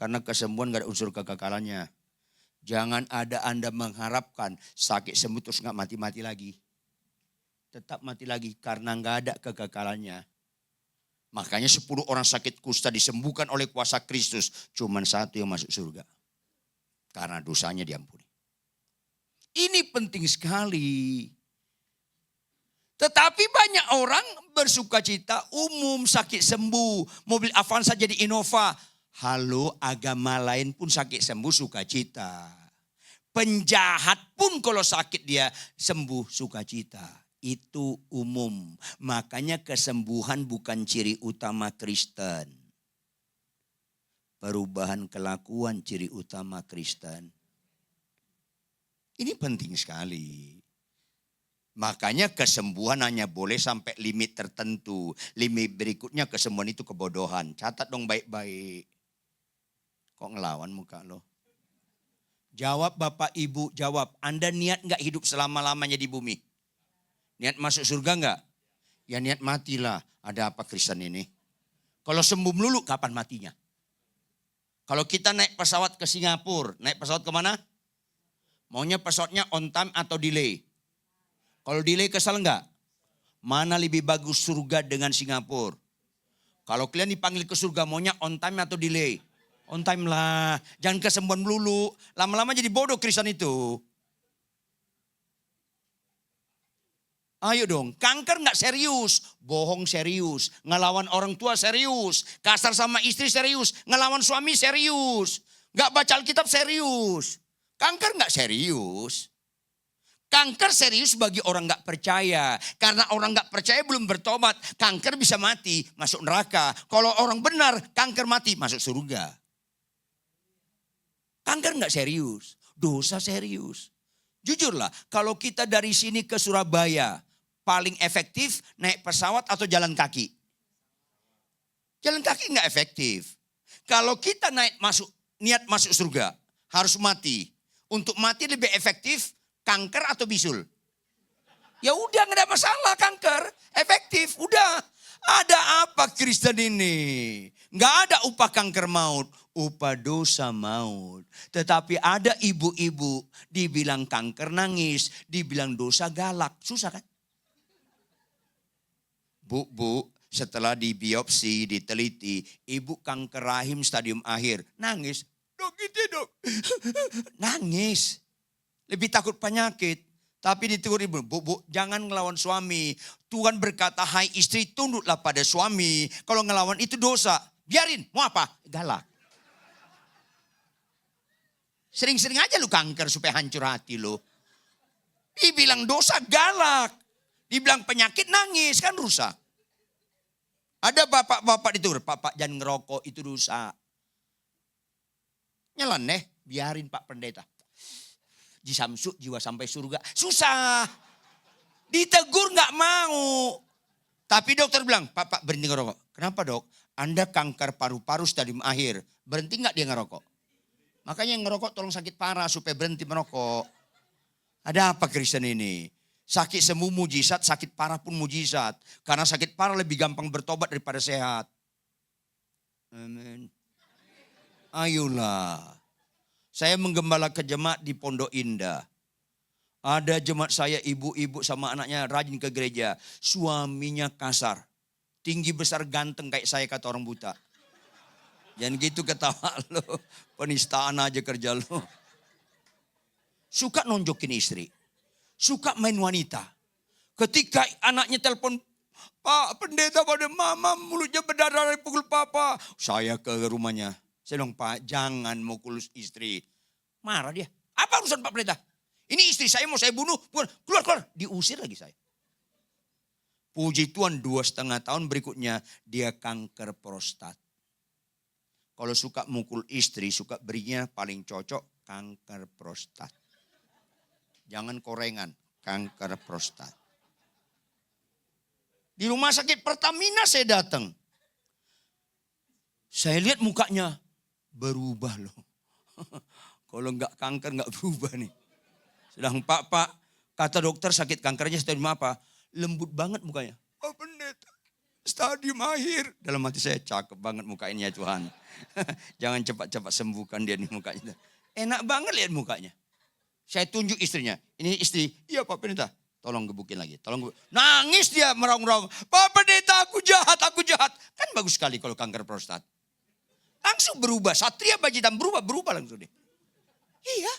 Karena kesembuhan nggak ada unsur kekekalannya. Jangan ada Anda mengharapkan sakit sembuh terus nggak mati-mati lagi. Tetap mati lagi karena nggak ada kekekalannya. Makanya 10 orang sakit kusta disembuhkan oleh kuasa Kristus. Cuman 1 yang masuk surga. Karena dosanya diampuni. Ini penting sekali. Tetapi banyak orang bersukacita umum sakit sembuh. Mobil Avanza jadi Innova. Halo, agama lain pun sakit sembuh sukacita. Penjahat pun kalau sakit dia sembuh sukacita. Itu umum. Makanya kesembuhan bukan ciri utama Kristen. Perubahan kelakuan ciri utama Kristen. Ini penting sekali. Makanya kesembuhan hanya boleh sampai limit tertentu. Limit berikutnya kesembuhan itu kebodohan. Catat dong baik-baik. Kok ngelawan muka lo? Jawab Bapak Ibu, jawab. Anda niat gak hidup selama-lamanya di bumi? Niat masuk surga gak? Ya niat matilah. Ada apa Kristen ini? Kalau sembuh melulu kapan matinya? Kalau kita naik pesawat ke Singapura, naik pesawat kemana? Maunya pesawatnya on time atau delay? Kalau delay kesal enggak? Mana lebih bagus surga dengan Singapura? Kalau kalian dipanggil ke surga maunya on time atau delay? On time lah. Jangan kesembuhan melulu. Lama-lama jadi bodoh Kristen itu. Ayo dong, kanker enggak serius. Bohong serius. Ngelawan orang tua serius. Kasar sama istri serius. Ngelawan suami serius. Enggak baca Alkitab serius. Kanker enggak serius. Kanker serius bagi orang gak percaya. Karena orang gak percaya belum bertobat. Kanker bisa mati, masuk neraka. Kalau orang benar, kanker mati, masuk surga. Kanker gak serius, dosa serius. Jujurlah, kalau kita dari sini ke Surabaya, paling efektif naik pesawat atau jalan kaki? Jalan kaki gak efektif. Kalau kita niat masuk surga, harus mati. Untuk mati lebih efektif, kanker atau bisul? Ya udah nggak ada masalah kanker. Efektif, udah. Ada apa Kristen ini? Nggak ada upah kanker maut. Upah dosa maut. Tetapi ada ibu-ibu dibilang kanker nangis. Dibilang dosa galak. Susah kan? Bu, setelah dibiopsi, diteliti. Ibu kanker rahim stadium akhir. Nangis. Dok gitu dok. Nangis. Lebih takut penyakit. Tapi ditegur ibu, bu, jangan ngelawan suami. Tuhan berkata, hai istri tunduklah pada suami. Kalau ngelawan itu dosa. Biarin, mau apa? Galak. Sering-sering aja lu kanker supaya hancur hati lu. Dibilang dosa galak. Dibilang penyakit nangis, kan rusak. Ada bapak-bapak ditegur, Pak jangan ngerokok itu dosa. Nyeleneh, biarin Pak Pendeta. Jisamsu jiwa sampai surga. Susah. Ditegur gak mau. Tapi dokter bilang, Pak berhenti ngerokok. Kenapa dok? Anda kanker paru-paru stadium akhir. Berhenti gak dia ngerokok? Makanya yang ngerokok tolong sakit parah supaya berhenti merokok. Ada apa Kristen ini? Sakit sembuh mujizat, sakit parah pun mujizat. Karena sakit parah lebih gampang bertobat daripada sehat. Amin. Ayolah. Saya menggembala ke jemaat di Pondok Indah. Ada jemaat saya ibu-ibu sama anaknya rajin ke gereja. Suaminya kasar. Tinggi besar ganteng kayak saya kata orang buta. Jangan gitu ketawa lo. Penistaan aja kerja lo. Suka nonjokin istri. Suka main wanita. Ketika anaknya telepon, Pak pendeta pada mama mulutnya berdarah dari pukul papa. Saya ke rumahnya. Saya bilang, Pak jangan mukul istri. Marah dia. Apa urusan Pak pendeta? Ini istri saya mau saya bunuh. Keluar. Diusir lagi saya. Puji Tuhan 2,5 tahun berikutnya dia kanker prostat. Kalau suka mukul istri, suka berinya paling cocok kanker prostat. Jangan korengan, kanker prostat. Di rumah sakit Pertamina saya datang. Saya lihat mukanya berubah loh. Kalau enggak kanker enggak berubah nih. Sedang Pak, kata dokter sakit kankernya stadium apa? Lembut banget mukanya. Oh pendeta, stadium akhir. Dalam hati saya cakep banget mukanya Tuhan. Jangan cepat-cepat sembuhkan dia nih mukanya. Enak banget lihat mukanya. Saya tunjuk istrinya. Ini istri, iya Pak pendeta. Tolong gebukin lagi. Nangis dia meraung-raung. Pak pendeta aku jahat. Kan bagus sekali kalau kanker prostat. Langsung berubah. Satria Bajitan berubah langsung deh. Iya.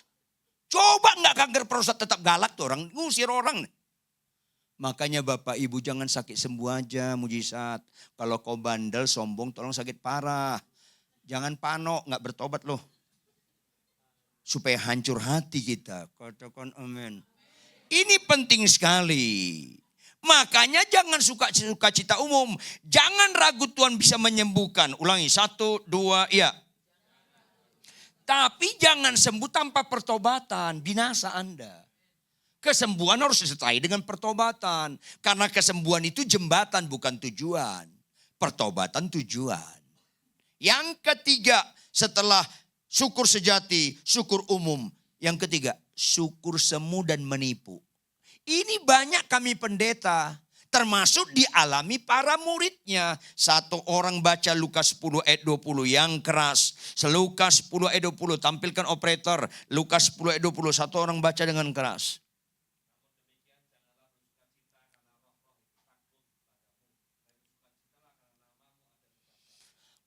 Coba enggak kanker prostat tetap galak tuh orang. Ngusir orang. Makanya Bapak Ibu jangan sakit sembuh aja mujizat. Kalau kau bandel sombong tolong sakit parah. Jangan panok enggak bertobat loh. Supaya hancur hati kita. Katakan amin. Ini penting sekali. Makanya jangan suka cita umum. Jangan ragu Tuhan bisa menyembuhkan. Ulangi 1, 2, iya. Tapi jangan sembuh tanpa pertobatan. Binasa Anda. Kesembuhan harus disertai dengan pertobatan. Karena kesembuhan itu jembatan bukan tujuan. Pertobatan tujuan. Yang ketiga setelah syukur sejati, syukur umum. Yang ketiga, syukur semu dan menipu. Ini banyak kami pendeta, termasuk dialami para muridnya. Satu orang baca Lukas 10 ayat 20 yang keras. Lukas 10 ayat 20, tampilkan operator. Lukas 10 ayat 20, satu orang baca dengan keras.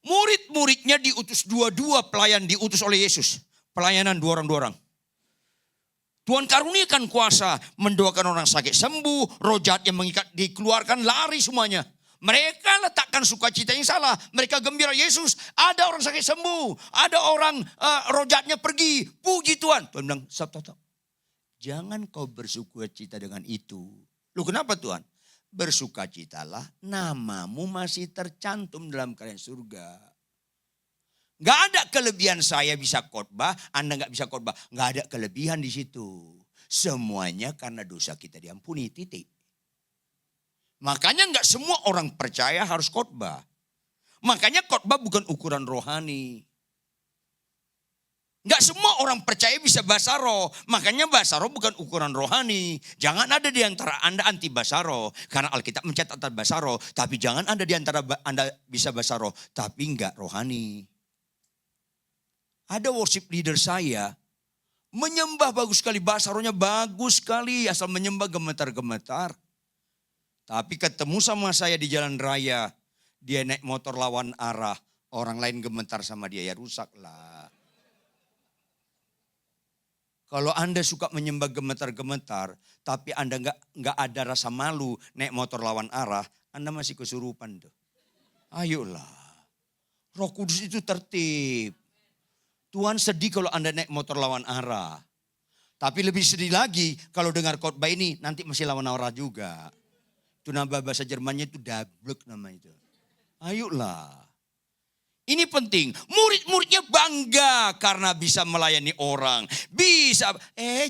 Murid-muridnya diutus dua pelayan diutus oleh Yesus. Pelayanan 2 orang. Tuhan karuniakan kuasa mendoakan orang sakit sembuh, roh jahat yang mengikat dikeluarkan, lari semuanya. Mereka letakkan sukacita yang salah. Mereka gembira Yesus, ada orang sakit sembuh, ada orang roh jahatnya pergi. Puji Tuhan. Tuhan bilang, stop. Jangan kau bersukacita dengan itu. Loh kenapa Tuhan? Bersukacitalah, namamu masih tercantum dalam kerajaan surga. Gak ada kelebihan saya bisa khotbah, Anda gak bisa khotbah. Gak ada kelebihan di situ. Semuanya karena dosa kita diampuni, titik. Makanya gak semua orang percaya harus khotbah. Makanya khotbah bukan ukuran rohani. Gak semua orang percaya bisa bahasa roh. Makanya bahasa roh bukan ukuran rohani. Jangan ada di antara Anda anti bahasa roh. Karena Alkitab mencatat bahasa roh. Tapi jangan ada di antara Anda bisa bahasa roh. Tapi enggak rohani. Ada worship leader saya. Menyembah bagus sekali. Bahasa rohnya bagus sekali. Asal menyembah gemetar-gemetar. Tapi ketemu sama saya di jalan raya. Dia naik motor lawan arah. Orang lain gemetar sama dia. Ya rusak lah. Kalau Anda suka menyembah gemetar-gemetar, tapi Anda nggak ada rasa malu naik motor lawan arah, Anda masih kesurupan tuh. Ayolah, Roh Kudus itu tertib. Tuhan sedih kalau Anda naik motor lawan arah. Tapi lebih sedih lagi kalau dengar khotbah ini nanti masih lawan arah juga. Itu nama bahasa Jermannya itu dablek nama itu. Ayolah. Ini penting, murid-muridnya bangga karena bisa melayani orang.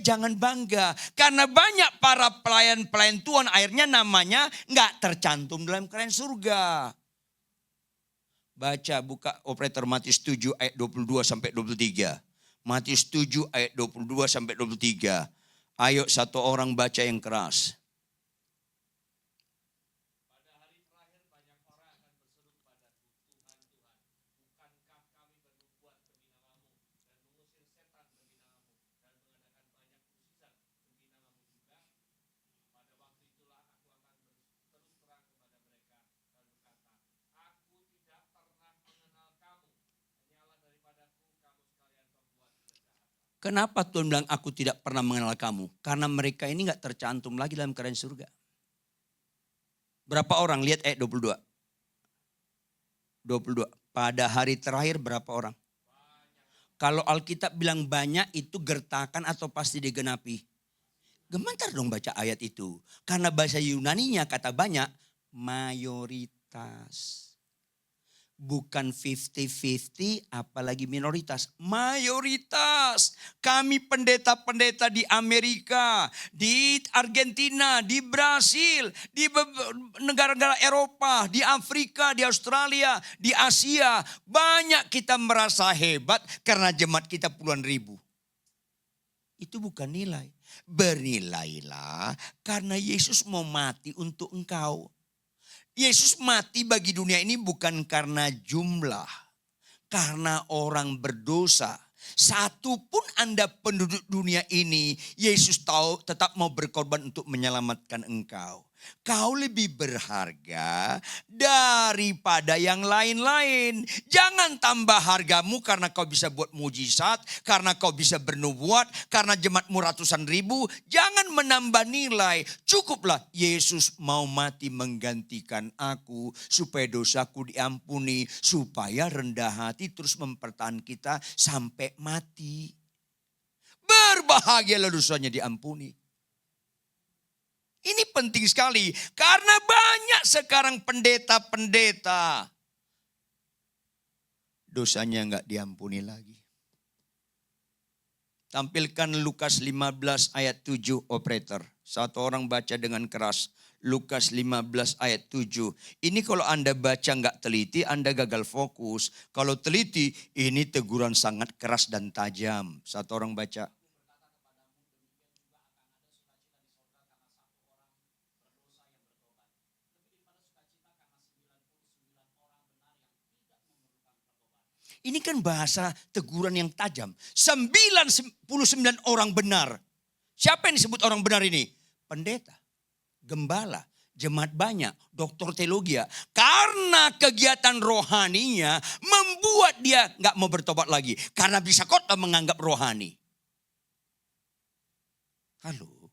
Jangan bangga. Karena banyak para pelayan-pelayan Tuhan akhirnya namanya gak tercantum dalam kerajaan surga. Baca, buka operator Matius 7 ayat 22 sampai 23. Matius 7 ayat 22 sampai 23. Ayo satu orang baca yang keras. Kenapa Tuhan bilang aku tidak pernah mengenal kamu? Karena mereka ini gak tercantum lagi dalam kerajaan surga. Berapa orang? Lihat ayat 22. 22. Pada hari terakhir berapa orang? Kalau Alkitab bilang banyak itu gertakan atau pasti digenapi? Gemetar dong baca ayat itu. Karena bahasa Yunaninya kata banyak, mayoritas. Bukan 50-50 apalagi minoritas. Mayoritas. Kami pendeta-pendeta di Amerika, di Argentina, di Brasil, di negara-negara Eropa, di Afrika, di Australia, di Asia. Banyak kita merasa hebat karena jemaat kita puluhan ribu. Itu bukan nilai. Bernilailah karena Yesus mau mati untuk engkau. Yesus mati bagi dunia ini bukan karena jumlah. Karena orang berdosa. Satupun Anda penduduk dunia ini, Yesus tahu tetap mau berkorban untuk menyelamatkan engkau. Kau lebih berharga daripada yang lain-lain. Jangan tambah hargamu karena kau bisa buat mujizat, karena kau bisa bernubuat, karena jemaatmu ratusan ribu. Jangan menambah nilai. Cukuplah Yesus mau mati menggantikan aku supaya dosaku diampuni, supaya rendah hati terus mempertahankan kita sampai mati. Berbahagialah dosanya diampuni. Ini penting sekali karena banyak sekarang pendeta-pendeta dosanya enggak diampuni lagi. Tampilkan Lukas 15 ayat 7 operator. Satu orang baca dengan keras. Lukas 15 ayat 7. Ini kalau Anda baca enggak teliti, Anda gagal fokus. Kalau teliti, ini teguran sangat keras dan tajam. Satu orang baca. Ini kan bahasa teguran yang tajam. 99 orang benar. Siapa yang disebut orang benar ini? Pendeta, gembala, jemaat banyak, doktor teologi. Karena kegiatan rohaninya membuat dia gak mau bertobat lagi. Karena bisa khotbah menganggap rohani. Halo,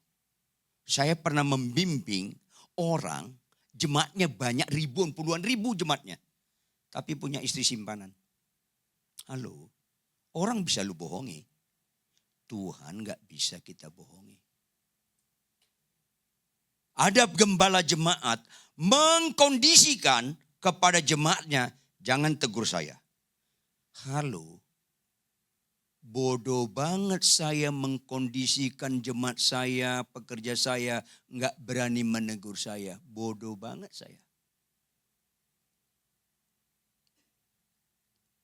saya pernah membimbing orang, jemaatnya banyak, ribuan, puluhan ribu jemaatnya. Tapi punya istri simpanan. Halo, orang bisa lu bohongi. Tuhan gak bisa kita bohongi. Ada gembala jemaat mengkondisikan kepada jemaatnya, jangan tegur saya. Halo, bodoh banget saya mengkondisikan jemaat saya, pekerja saya, gak berani menegur saya. Bodoh banget saya.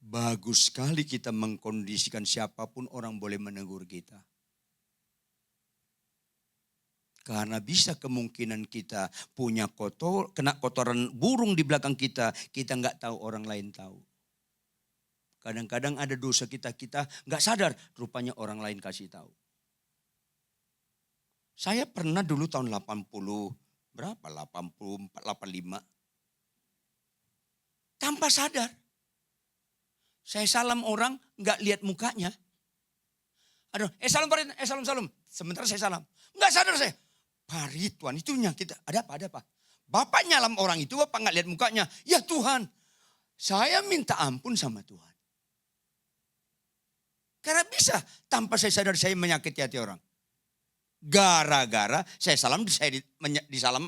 Bagus sekali kita mengkondisikan siapapun orang boleh menegur kita. Karena bisa kemungkinan kita punya kena kotoran burung di belakang kita nggak tahu, orang lain tahu. Kadang-kadang ada dosa kita nggak sadar, rupanya orang lain kasih tahu. Saya pernah dulu tahun 80, berapa? 84, 85. Tanpa sadar. Saya salam orang, nggak lihat mukanya. Aduh, salam Pak Ridwan, salam. Sementara saya salam. Nggak sadar saya. Pak Ridwan, itu kita, ada apa? Bapak nyalam orang itu, Bapak nggak lihat mukanya. Ya Tuhan, saya minta ampun sama Tuhan. Karena bisa, tanpa saya sadar saya menyakiti hati orang. Gara-gara saya salam,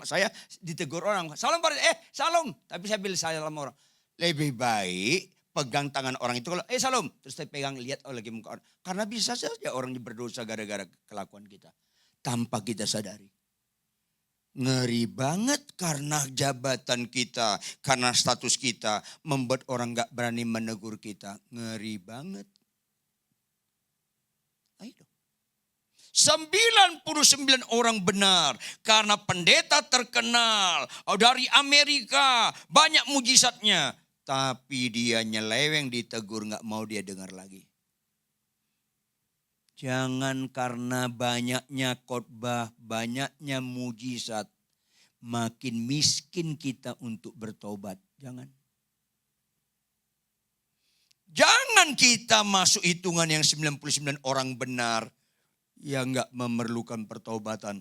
saya ditegur orang. Salam Pak Ridwan, salam. Tapi saya bilang salam orang. Lebih baik pegang tangan orang itu, kalau salam, terus saya pegang, lihat lagi muka orang. Karena bisa saja orang berdosa gara-gara kelakuan kita. Tanpa kita sadari. Ngeri banget karena jabatan kita, karena status kita, membuat orang gak berani menegur kita. Ngeri banget. Ayo. 99 orang benar karena pendeta terkenal dari Amerika, banyak mujizatnya. Tapi dia nyeleweng, ditegur, gak mau dia dengar lagi. Jangan karena banyaknya khotbah, banyaknya mujizat, makin miskin kita untuk bertobat. Jangan Jangan kita masuk hitungan yang 99 orang benar yang gak memerlukan pertobatan.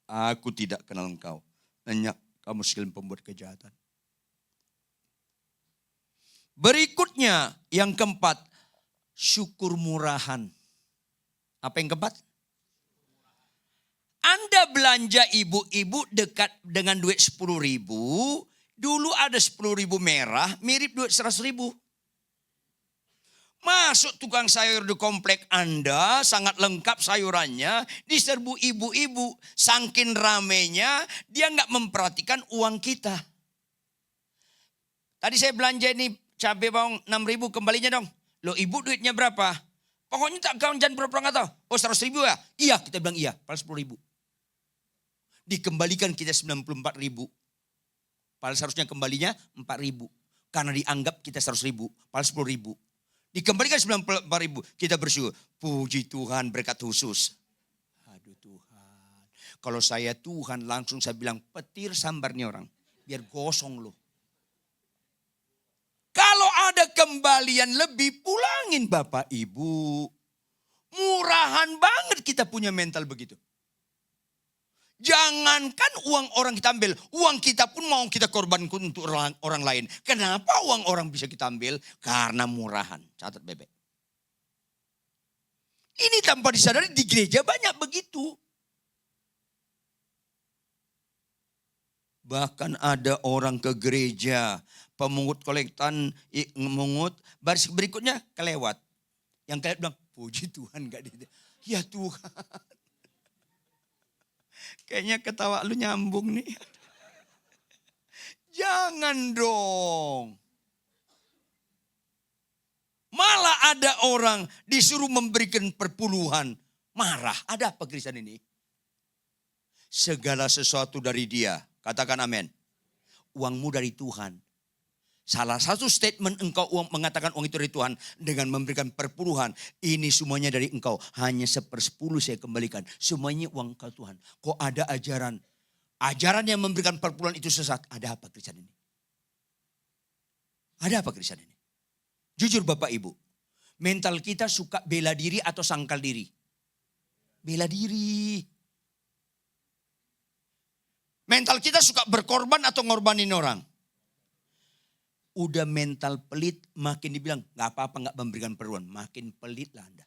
Aku tidak kenal engkau. Hanya kamu sekalian pembuat kejahatan. Berikutnya yang keempat, syukur murahan. Apa yang keempat? Anda belanja ibu-ibu dekat dengan duit 10.000. Dulu ada 10.000 merah mirip duit 100.000. Masuk tukang sayur di komplek Anda, sangat lengkap sayurannya, diserbu ibu-ibu. Saking ramenya, dia nggak memperhatikan uang kita. Tadi saya belanja ini cabai bawang 6.000, kembalinya dong. Loh ibu duitnya berapa? Pokoknya tak kau jangan pura-pura nggak tahu. Oh 100.000 ya? Iya, kita bilang iya, padahal 10.000. Dikembalikan kita 94.000. Padahal seharusnya kembalinya 4.000. Karena dianggap kita 100.000, padahal 10.000. Dikembalikan 94.000, kita bersyukur. Puji Tuhan, berkat khusus. Aduh Tuhan. Kalau saya Tuhan langsung saya bilang petir sambarnya orang. Biar gosong loh. Kalau ada kembalian lebih, pulangin Bapak Ibu. Murahan banget kita punya mental begitu. Jangankan uang orang kita ambil, uang kita pun mau kita korbankan untuk orang lain. Kenapa uang orang bisa kita ambil? Karena murahan. Catat bebek. Ini tanpa disadari di gereja banyak begitu. Bahkan ada orang ke gereja, pemungut kolektan mengut, baris berikutnya kelewat. Yang kelewat bilang, puji Tuhan gak dia. Ya Tuhan. Kayaknya ketawa lu nyambung nih. Jangan dong. Malah ada orang disuruh memberikan perpuluhan. Marah. Ada apa Kristen ini? Segala sesuatu dari dia. Katakan amin. Uangmu dari Tuhan. Salah satu statement engkau mengatakan uang itu dari Tuhan dengan memberikan perpuluhan. Ini semuanya dari engkau. Hanya 1/10 saya kembalikan. Semuanya uang engkau Tuhan. Kok ada ajaran? Ajaran yang memberikan perpuluhan itu sesat. Ada apa Kristen ini? Ada apa Kristen ini? Jujur Bapak Ibu. Mental kita suka bela diri atau sangkal diri? Bela diri. Mental kita suka berkorban atau ngorbanin orang? Udah mental pelit, makin dibilang gak apa-apa gak memberikan perpuluhan. Makin pelit lah Anda.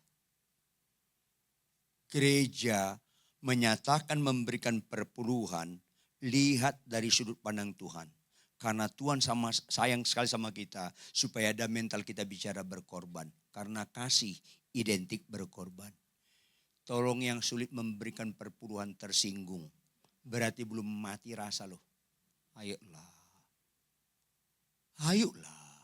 Gereja menyatakan memberikan perpuluhan, lihat dari sudut pandang Tuhan. Karena Tuhan sayang sekali sama kita, supaya ada mental kita bicara berkorban. Karena kasih identik berkorban. Tolong yang sulit memberikan perpuluhan tersinggung. Berarti belum mati rasa loh. Ayolah. Ayolah.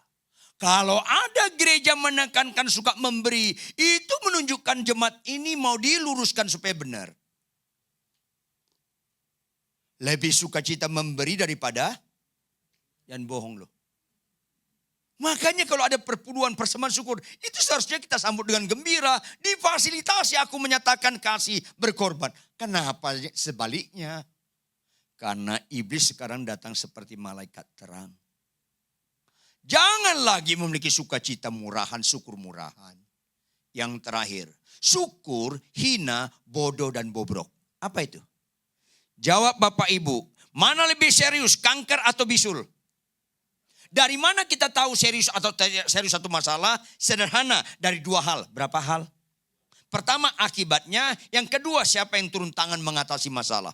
Kalau ada gereja menekankan suka memberi, itu menunjukkan jemaat ini mau diluruskan supaya benar. Lebih sukacita memberi daripada yang bohong loh. Makanya kalau ada perpuluhan persembahan syukur, itu seharusnya kita sambut dengan gembira. Difasilitasi aku menyatakan kasih berkorban. Kenapa sebaliknya? Karena iblis sekarang datang seperti malaikat terang. Jangan lagi memiliki sukacita murahan, syukur murahan. Yang terakhir, syukur, hina, bodoh dan bobrok. Apa itu? Jawab Bapak Ibu, mana lebih serius, kanker atau bisul? Dari mana kita tahu serius atau serius satu masalah? Sederhana, dari dua hal. Berapa hal? Pertama akibatnya, yang kedua siapa yang turun tangan mengatasi masalah.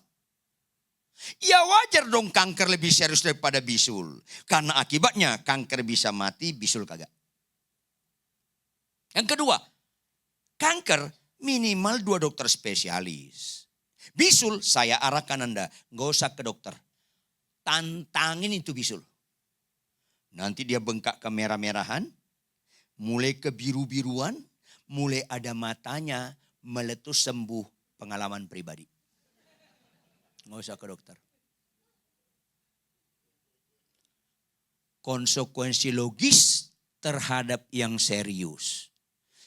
Ya wajar dong kanker lebih serius daripada bisul. Karena akibatnya kanker bisa mati, bisul kagak. Yang kedua, kanker minimal 2 dokter spesialis. Bisul saya arahkan Anda, gak usah ke dokter. Tantangin itu bisul. Nanti dia bengkak ke merah-merahan, mulai ke biru-biruan, mulai ada matanya, meletus sembuh pengalaman pribadi. Nggak usah ke dokter. Konsekuensi logis terhadap yang serius.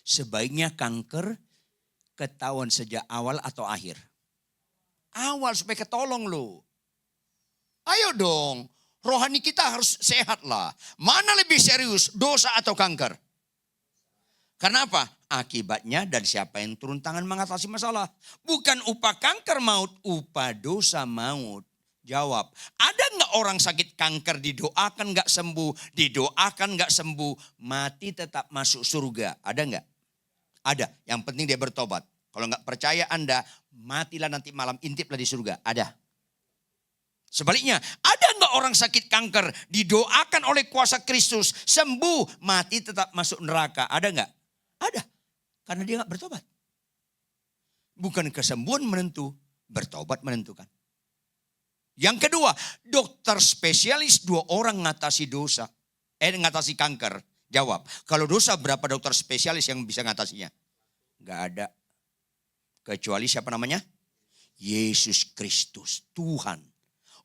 Sebaiknya kanker ketahuan sejak awal atau akhir. Awal supaya ketolong loh. Ayo dong, rohani kita harus sehat lah. Mana lebih serius, dosa atau kanker? Karena apa? Akibatnya dan siapa yang turun tangan mengatasi masalah. Bukan upah kanker maut, upah dosa maut. Jawab, ada nggak orang sakit kanker didoakan nggak sembuh, didoakan nggak sembuh, mati tetap masuk surga? Ada nggak? Ada. Yang penting dia bertobat. Kalau nggak percaya Anda, matilah nanti malam, intiplah di surga. Ada. Sebaliknya, ada nggak orang sakit kanker didoakan oleh kuasa Kristus sembuh, mati tetap masuk neraka? Ada nggak? Ada. Karena dia nggak bertobat. Bukan kesembuhan menentu, bertobat menentukan. Yang kedua, dokter spesialis 2 orang ngatasi dosa. Ngatasi kanker. Jawab, kalau dosa berapa dokter spesialis yang bisa ngatasinya? Nggak ada. Kecuali siapa namanya? Yesus Kristus, Tuhan.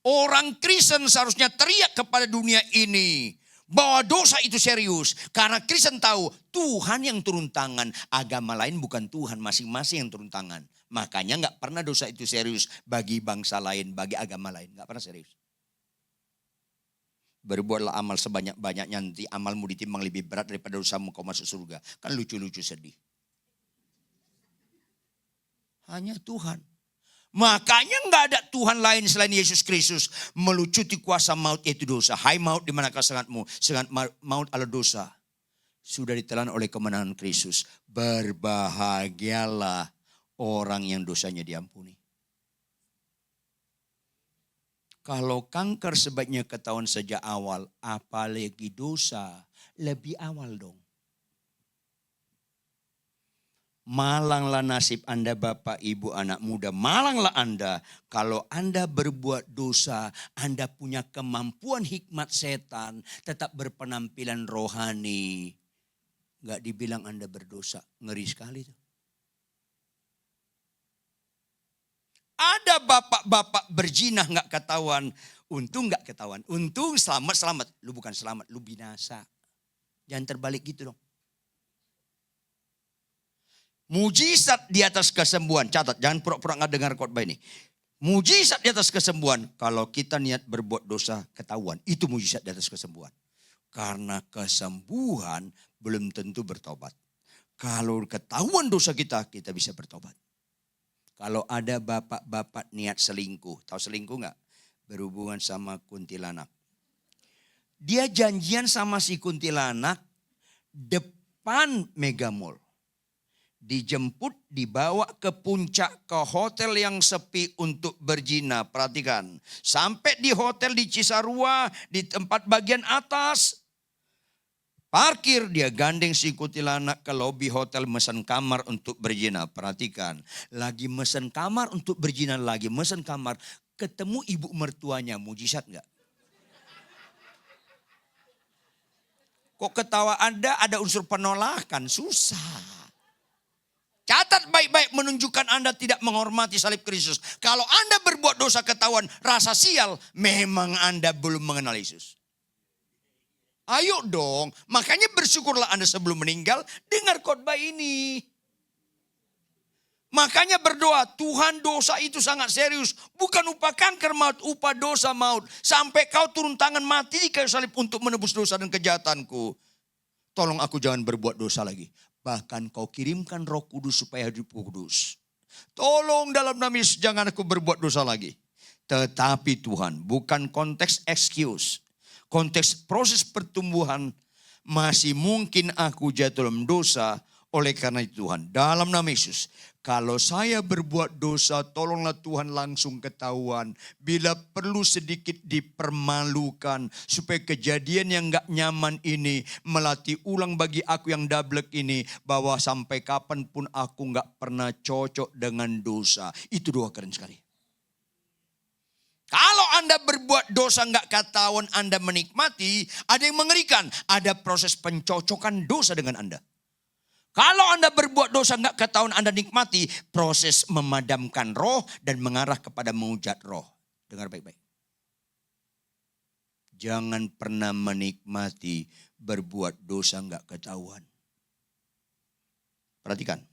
Orang Kristen seharusnya teriak kepada dunia ini bahwa dosa itu serius. Karena Kristen tahu Tuhan yang turun tangan. Agama lain bukan Tuhan, masing-masing yang turun tangan. Makanya gak pernah dosa itu serius bagi bangsa lain, bagi agama lain. Gak pernah serius. Berbuatlah amal sebanyak-banyaknya, nanti amalmu ditimbang lebih berat daripada dosamu kau masuk surga. Kan lucu-lucu sedih. Hanya Tuhan. Makanya nggak ada Tuhan lain selain Yesus Kristus melucuti kuasa maut yaitu dosa. Hai maut, di manakah sengatmu? Sengat maut adalah dosa. Sudah ditelan oleh kemenangan Kristus. Berbahagialah orang yang dosanya diampuni. Kalau kanker sebaiknya ketahuan sejak awal, apalagi dosa lebih awal dong. Malanglah nasib Anda Bapak, Ibu, anak muda. Malanglah Anda kalau Anda berbuat dosa. Anda punya kemampuan hikmat setan. Tetap berpenampilan rohani. Gak dibilang Anda berdosa. Ngeri sekali tuh. Ada bapak-bapak berzina gak ketahuan. Untung gak ketahuan. Untung selamat. Lu bukan selamat, lu binasa. Jangan terbalik gitu dong. Mujizat di atas kesembuhan. Catat, jangan pura-pura nggak dengar khotbah ini. Mujizat di atas kesembuhan. Kalau kita niat berbuat dosa ketahuan. Itu mujizat di atas kesembuhan. Karena kesembuhan belum tentu bertobat. Kalau ketahuan dosa kita bisa bertobat. Kalau ada bapak-bapak niat selingkuh. Tahu selingkuh nggak? Berhubungan sama kuntilanak. Dia janjian sama si kuntilanak depan Mega Mall. Dijemput, dibawa ke puncak, ke hotel yang sepi untuk berzina. Perhatikan, sampai di hotel di Cisarua, di tempat bagian atas, parkir, dia gandeng si kuntilanak ke lobi hotel mesen kamar untuk berzina. Perhatikan, lagi mesen kamar untuk berzina, lagi mesen kamar, ketemu ibu mertuanya. Mujizat enggak? Kok ketawa Anda ada unsur penolakan? Susah. Catat baik-baik, menunjukkan Anda tidak menghormati salib Kristus. Kalau Anda berbuat dosa ketahuan, rasa sial, memang Anda belum mengenal Yesus. Ayo dong, makanya bersyukurlah Anda sebelum meninggal, dengar khotbah ini. Makanya berdoa, Tuhan dosa itu sangat serius. Bukan upah kanker maut, upah dosa maut. Sampai kau turun tangan mati di kayu salib untuk menebus dosa dan kejahatanku. Tolong aku jangan berbuat dosa lagi. Bahkan kau kirimkan Roh Kudus supaya hidup kudus. Tolong dalam nama Yesus jangan aku berbuat dosa lagi. Tetapi Tuhan, bukan konteks excuse. Konteks proses pertumbuhan, masih mungkin aku jatuh dalam dosa. Oleh karena itu Tuhan, dalam nama Yesus, kalau saya berbuat dosa, tolonglah Tuhan langsung ketahuan. Bila perlu sedikit dipermalukan, supaya kejadian yang gak nyaman ini melatih ulang bagi aku yang dablek ini, bahwa sampai kapanpun aku gak pernah cocok dengan dosa. Itu doa keren sekali. Kalau Anda berbuat dosa gak ketahuan, Anda menikmati, ada yang mengerikan. Ada proses pencocokan dosa dengan Anda. Kalau Anda berbuat dosa enggak ketahuan, Anda nikmati proses memadamkan roh dan mengarah kepada mengujat roh. Dengar baik-baik. Jangan pernah menikmati berbuat dosa enggak ketahuan. Perhatikan.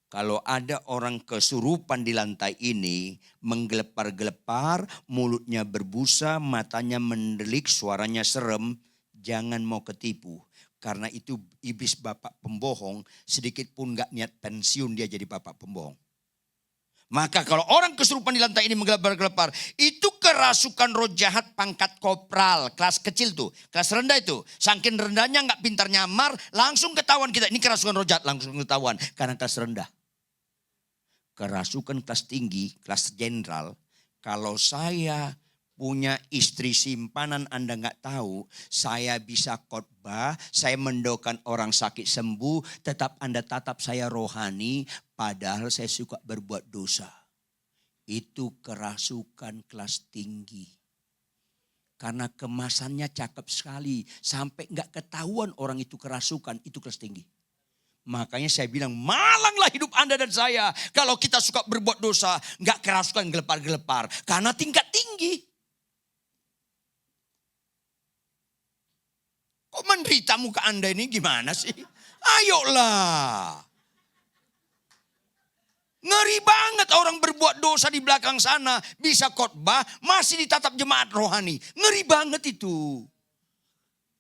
Kalau ada orang kesurupan di lantai ini, menggelepar-gelepar, mulutnya berbusa, matanya mendelik, suaranya serem, jangan mau ketipu. Karena itu iblis bapak pembohong, sedikit pun gak niat pensiun dia jadi bapak pembohong. Maka kalau orang kesurupan di lantai ini menggelebar-gelebar, itu kerasukan roh jahat pangkat kopral, kelas kecil tuh, kelas rendah itu. Saking rendahnya gak pintar nyamar, langsung ketahuan kita, ini kerasukan roh jahat, langsung ketahuan karena kelas rendah. Kerasukan kelas tinggi, kelas jenderal, kalau saya punya istri simpanan Anda nggak tahu, saya bisa khotbah, saya mendoakan orang sakit sembuh, tetap Anda tatap saya rohani, padahal saya suka berbuat dosa. Itu kerasukan kelas tinggi. Karena kemasannya cakep sekali, sampai nggak ketahuan orang itu kerasukan, itu kelas tinggi. Makanya saya bilang, malanglah hidup Anda dan saya. Kalau kita suka berbuat dosa, nggak kerasukan gelepar-gelepar. Karena tingkat tinggi. Kok menderita muka Anda ini gimana sih? Ayolah. Ngeri banget orang berbuat dosa di belakang sana. Bisa khotbah, masih ditatap jemaat rohani. Ngeri banget itu.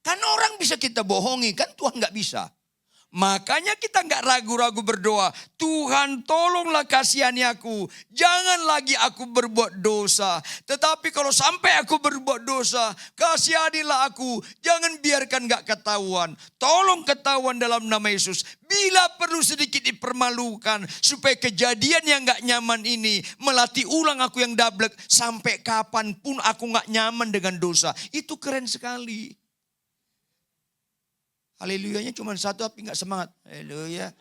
Kan orang bisa kita bohongi, kan Tuhan gak bisa. Makanya kita gak ragu-ragu berdoa. Tuhan tolonglah kasihani aku. Jangan lagi aku berbuat dosa. Tetapi kalau sampai aku berbuat dosa, kasihanilah aku. Jangan biarkan gak ketahuan. Tolong ketahuan dalam nama Yesus. Bila perlu sedikit dipermalukan. Supaya kejadian yang gak nyaman ini melatih ulang aku yang dablek. Sampai kapanpun aku gak nyaman dengan dosa. Itu keren sekali. Haleluyanya cuma satu tapi gak semangat. Haleluya.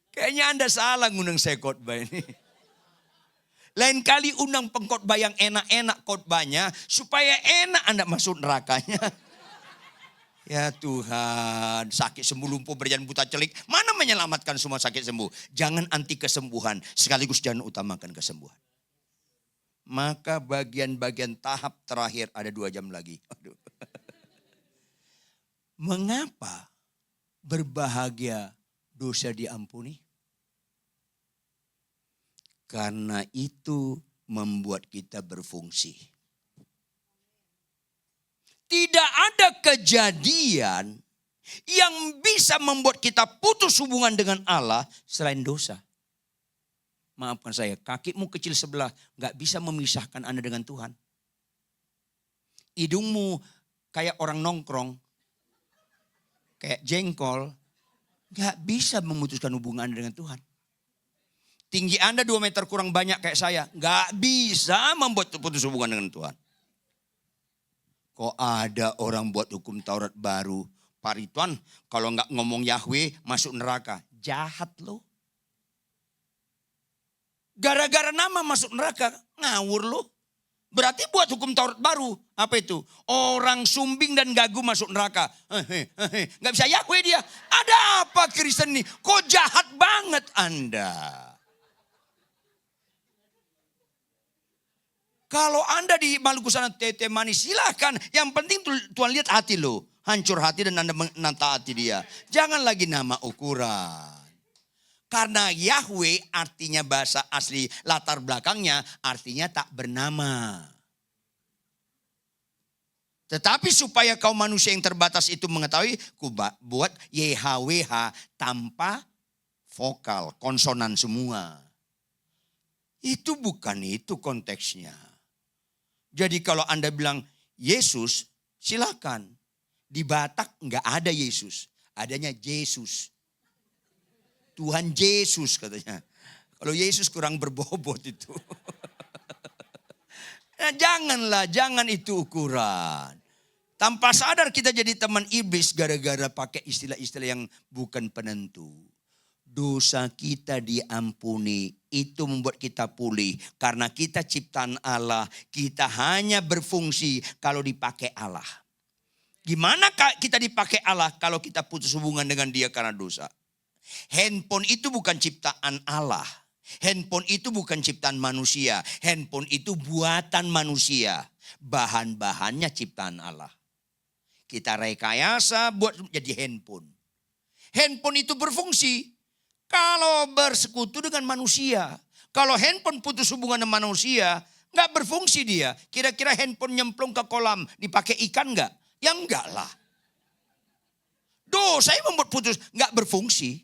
Kayaknya Anda salah ngundang saya khotbah ini. Lain kali undang pengkhotbah yang enak-enak khotbahnya. Supaya enak Anda masuk nerakanya. Ya Tuhan, sakit sembuh lumpuh berjalan buta celik. Mana menyelamatkan semua sakit sembuh. Jangan anti kesembuhan, sekaligus jangan utamakan kesembuhan. Maka bagian-bagian tahap terakhir ada 2 jam lagi. Aduh. Mengapa berbahagia dosa diampuni? Karena itu membuat kita berfungsi. Tidak ada kejadian yang bisa membuat kita putus hubungan dengan Allah selain dosa. Maafkan saya, kakimu kecil sebelah gak bisa memisahkan Anda dengan Tuhan. Hidungmu kayak orang nongkrong, kayak jengkol, gak bisa memutuskan hubungan Anda dengan Tuhan. Tinggi Anda 2 meter kurang banyak kayak saya, gak bisa membuat putus hubungan dengan Tuhan. Kok ada orang buat hukum Taurat baru, Pak Ridwan, kalau gak ngomong Yahweh masuk neraka, jahat loh. Gara-gara nama masuk neraka, ngawur loh. Berarti buat hukum Taurat baru. Apa itu? Orang sumbing dan gagu masuk neraka. Gak bisa Yahweh dia. Ada apa Kristen ini? Kok jahat banget Anda? Kalau Anda di Maluku sana tete manis, silahkan. Yang penting Tuhan lihat hati lo. Hancur hati dan Anda menata hati dia. Jangan lagi nama ukuran. Karena Yahweh artinya bahasa asli latar belakangnya artinya tak bernama. Tetapi supaya kaum manusia yang terbatas itu mengetahui, ku buat YHWH tanpa vokal, konsonan semua. Itu bukan itu konteksnya. Jadi kalau Anda bilang Yesus, silakan. Di Batak enggak ada Yesus, adanya Yesus. Tuhan Yesus katanya. Kalau Yesus kurang berbobot itu. Nah, jangan itu ukuran. Tanpa sadar kita jadi teman iblis gara-gara pakai istilah-istilah yang bukan penentu. Dosa kita diampuni, itu membuat kita pulih. Karena kita ciptaan Allah, kita hanya berfungsi kalau dipakai Allah. Gimana kita dipakai Allah kalau kita putus hubungan dengan dia karena dosa? Handphone itu bukan ciptaan Allah. Handphone itu bukan ciptaan manusia. Handphone itu buatan manusia. Bahan-bahannya ciptaan Allah. Kita rekayasa buat jadi handphone. Handphone itu berfungsi kalau bersekutu dengan manusia. Kalau handphone putus hubungan dengan manusia, Nggak berfungsi dia. Kira-kira handphone nyemplung ke kolam dipakai ikan nggak? Ya enggak lah. Dosa yang membuat putus, nggak berfungsi.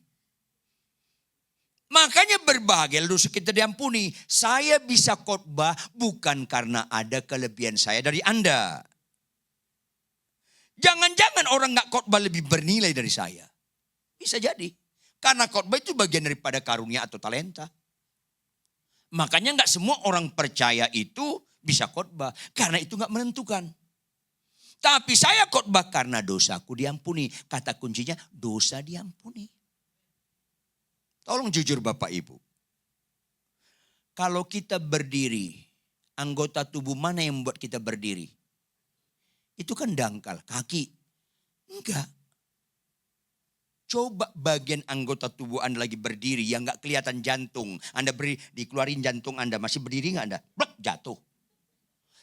Makanya berbahagia dosa kita diampuni. Saya bisa khotbah bukan karena ada kelebihan saya dari Anda. Jangan-jangan orang nggak khotbah lebih bernilai dari saya. Bisa jadi. Karena khotbah itu bagian daripada karunia atau talenta. Makanya nggak semua orang percaya itu bisa khotbah. Karena itu nggak menentukan. Tapi saya khotbah karena dosaku diampuni. Kata kuncinya dosa diampuni. Tolong jujur Bapak Ibu. Kalau kita berdiri, anggota tubuh mana yang membuat kita berdiri? Itu kan dangkal, kaki. Enggak. Coba bagian anggota tubuh Anda lagi berdiri yang gak kelihatan jantung. Anda berdiri, dikeluarin jantung Anda. Masih berdiri gak Anda? Blok, jatuh.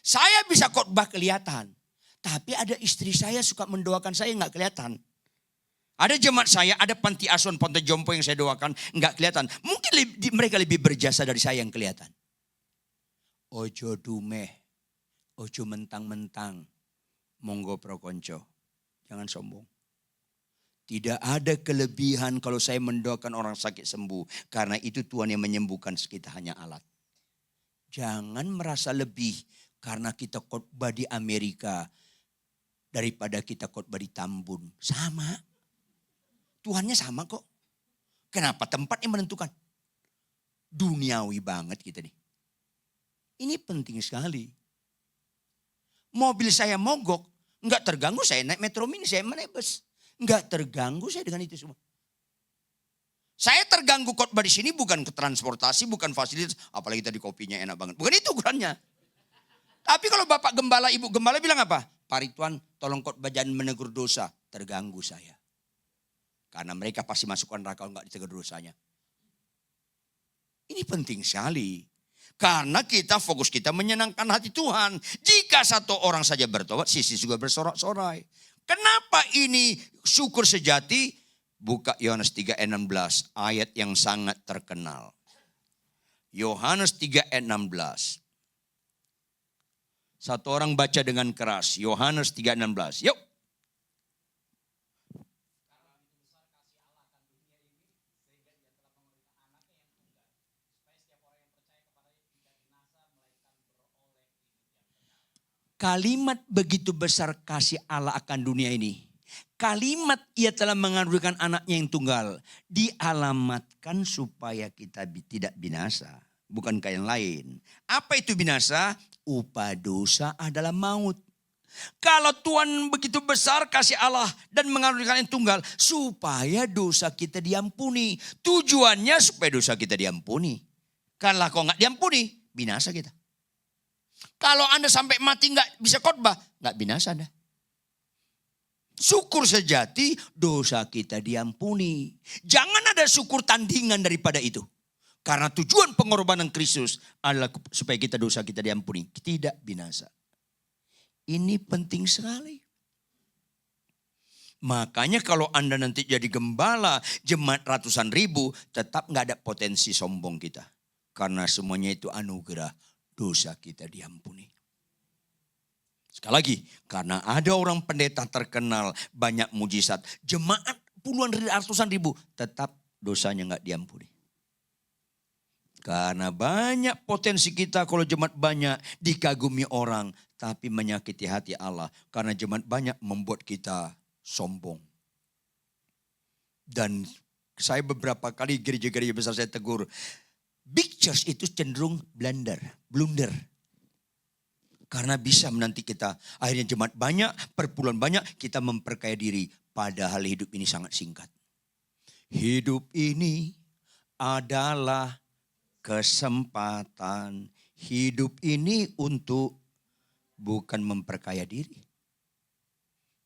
Saya bisa khotbah kelihatan. Tapi ada istri saya suka mendoakan saya gak kelihatan. Ada jemaat saya, ada panti asuhan Ponte Jompo yang saya doakan, enggak kelihatan. Mungkin mereka lebih berjasa dari saya yang kelihatan. Ojo dumeh, ojo mentang-mentang, monggo prokonco. Jangan sombong. Tidak ada kelebihan kalau saya mendoakan orang sakit sembuh. Karena itu Tuhan yang menyembuhkan, kita hanya alat. Jangan merasa lebih karena kita khotbah di Amerika daripada kita khotbah di Tambun. Sama. Tuhannya sama kok. Kenapa? Tempat yang menentukan. Duniawi banget kita nih. Ini penting sekali. Mobil saya mogok. Enggak terganggu saya naik metro mini, saya naik bus. Enggak terganggu saya dengan itu semua. Saya terganggu khotbah di sini bukan ke transportasi, bukan fasilitas. Apalagi tadi kopinya enak banget. Bukan itu ukurannya. Tapi kalau Bapak Gembala, Ibu Gembala bilang apa? Pak Ridwan tolong khotbah jangan menegur dosa. Terganggu saya. Karena mereka pasti masuk neraka kalau enggak ditegur dosanya. Ini penting sekali. Karena kita fokus kita menyenangkan hati Tuhan. Jika satu orang saja bertobat, sisi juga bersorak-sorai. Kenapa ini syukur sejati? Buka Yohanes 3:16, ayat yang sangat terkenal. Yohanes 3:16. Satu orang baca dengan keras. Yohanes 3:16. Yuk. Kalimat begitu besar kasih Allah akan dunia ini. Kalimat ia telah mengandungkan anaknya yang tunggal. Dialamatkan supaya kita tidak binasa. Bukan yang lain. Apa itu binasa? Upah dosa adalah maut. Kalau Tuhan begitu besar kasih Allah dan mengandungkan yang tunggal. Supaya dosa kita diampuni. Tujuannya supaya dosa kita diampuni. Kalau kok nggak diampuni, binasa kita. Kalau Anda sampai mati nggak bisa khotbah, nggak binasa Anda. Syukur sejati dosa kita diampuni. Jangan ada syukur tandingan daripada itu. Karena tujuan pengorbanan Kristus adalah supaya kita dosa kita diampuni. Tidak binasa. Ini penting sekali. Makanya kalau Anda nanti jadi gembala jemaat ratusan ribu, tetap nggak ada potensi sombong kita. Karena semuanya itu anugerah. Dosa kita diampuni. Sekali lagi, karena ada orang pendeta terkenal, banyak mujizat, jemaat puluhan ratusan ribu, tetap dosanya nggak diampuni. Karena banyak potensi kita kalau jemaat banyak dikagumi orang, tapi menyakiti hati Allah. Karena jemaat banyak membuat kita sombong. Dan saya beberapa kali gereja-gereja besar saya tegur, big church itu cenderung blunder. Karena bisa menanti kita akhirnya jemaat banyak, perpuluhan banyak, kita memperkaya diri. Padahal hidup ini sangat singkat. Hidup ini adalah kesempatan. Hidup ini untuk bukan memperkaya diri.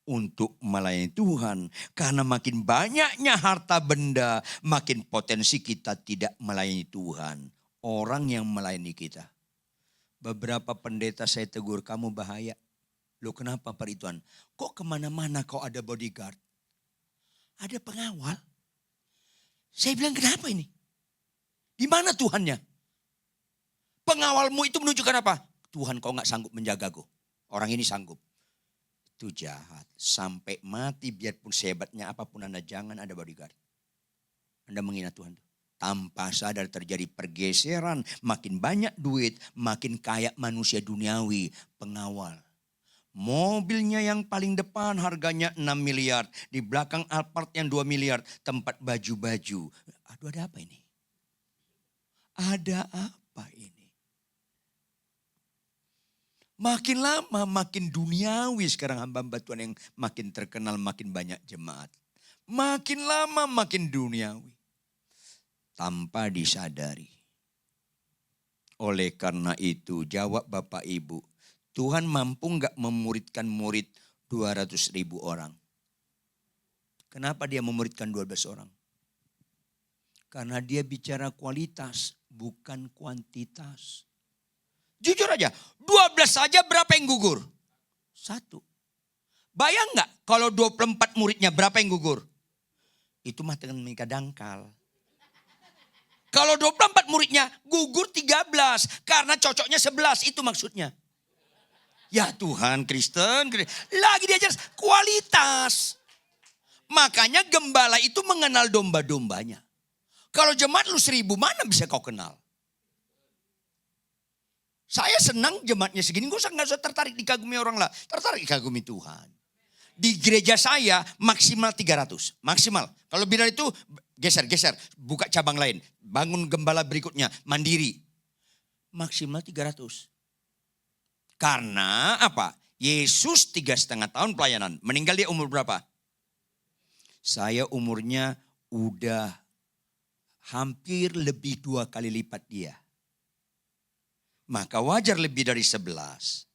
Untuk melayani Tuhan. Karena makin banyaknya harta benda, makin potensi kita tidak melayani Tuhan. Orang yang melayani kita. Beberapa pendeta saya tegur, kamu bahaya. Loh kenapa Pak Ridwan? Kok kemana-mana kau ada bodyguard? Ada pengawal. Saya bilang kenapa ini? Di mana Tuhannya? Pengawalmu itu menunjukkan apa? Tuhan kau nggak sanggup menjagaku. Orang ini sanggup. Itu jahat. Sampai mati biarpun sehebatnya apapun Anda, jangan ada bodyguard. Anda menghina Tuhan. Tanpa sadar terjadi pergeseran. Makin banyak duit, makin kaya manusia duniawi. Pengawal. Mobilnya yang paling depan harganya 6 miliar. Di belakang Alphard yang 2 miliar. Tempat baju-baju. Aduh, ada apa ini? Ada apa ini? Makin lama makin duniawi sekarang hamba-hamba Tuhan yang makin terkenal, makin banyak jemaat. Makin lama makin duniawi. Tanpa disadari. Oleh karena itu jawab Bapak Ibu. Tuhan mampu nggak memuridkan murid 200.000 orang? Kenapa dia memuridkan 12 orang? Karena dia bicara kualitas, bukan kuantitas. Jujur aja, 12 saja berapa yang gugur? 1. Bayang nggak kalau 24 muridnya berapa yang gugur? Itu mah dengan menikah dangkal. Kalau 24 muridnya gugur 13 karena cocoknya 11, itu maksudnya. Ya Tuhan, Kristen, lagi diajar kualitas. Makanya gembala itu mengenal domba-dombanya. Kalau jemaat lu 1000, mana bisa kau kenal? Saya senang jemaatnya segini, gue nggak usah tertarik dikagumi orang lah. Tertarik dikagumi Tuhan. Di gereja saya maksimal 300, maksimal. Kalau lebih dari itu geser, buka cabang lain. Bangun gembala berikutnya, mandiri. Maksimal 300. Karena apa? Yesus 3,5 tahun pelayanan. Meninggal dia umur berapa? Saya umurnya udah hampir lebih 2 kali lipat dia. Maka wajar lebih dari 11.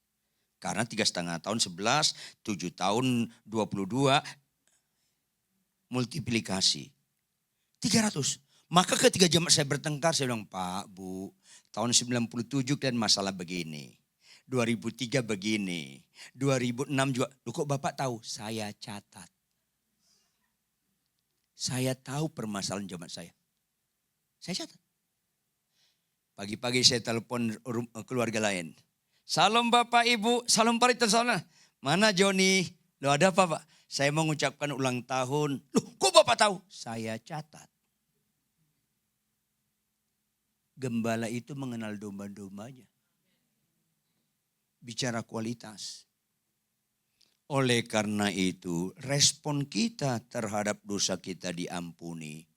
Karena 3,5 tahun 11, 7 tahun 22, multiplikasi. 300. Maka ketika jemaat saya bertengkar, saya bilang, Pak, Bu, tahun 97 kan masalah begini. 2003 begini, 2006 juga. Loh kok Bapak tahu? Saya catat. Saya tahu permasalahan jemaat saya. Saya catat. Pagi-pagi saya telepon keluarga lain. Salam Bapak Ibu, salam paritan sana. Mana Joni? Loh ada apa Pak? Saya mau mengucapkan ulang tahun. Loh kok Bapak tahu? Saya catat. Gembala itu mengenal domba-dombanya. Bicara kualitas. Oleh karena itu, respon kita terhadap dosa kita diampuni.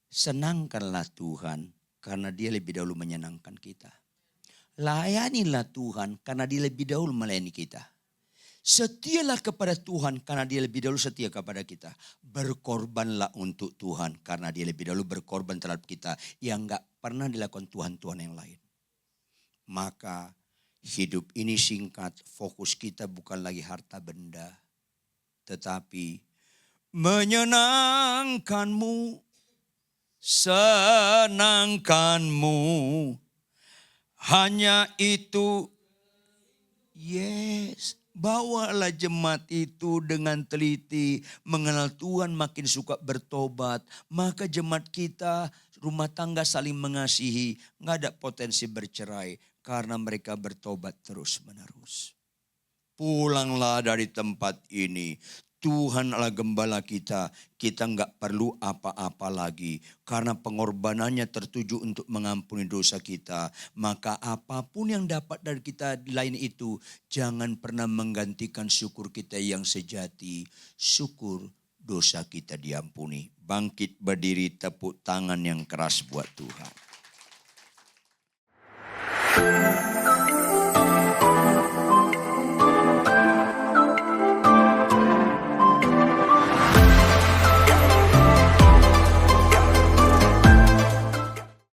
Senangkanlah Tuhan karena dia lebih dahulu menyenangkan kita. Layanilah Tuhan karena dia lebih dahulu melayani kita. Setialah kepada Tuhan karena dia lebih dahulu setia kepada kita. Berkorbanlah untuk Tuhan karena dia lebih dahulu berkorban terhadap kita. Yang gak pernah dilakukan Tuhan-Tuhan yang lain. Maka hidup ini singkat, fokus kita bukan lagi harta benda. Tetapi menyenangkanmu, senangkanmu. Hanya itu, yes. Bawalah jemaat itu dengan teliti, mengenal Tuhan, makin suka bertobat. Maka jemaat kita, rumah tangga saling mengasihi, gak ada potensi bercerai. Karena mereka bertobat terus menerus. Pulanglah dari tempat ini. Tuhan adalah gembala kita. Kita enggak perlu apa-apa lagi. Karena pengorbanannya tertuju untuk mengampuni dosa kita. Maka apapun yang dapat dari kita lain itu. Jangan pernah menggantikan syukur kita yang sejati. Syukur dosa kita diampuni. Bangkit berdiri, tepuk tangan yang keras buat Tuhan.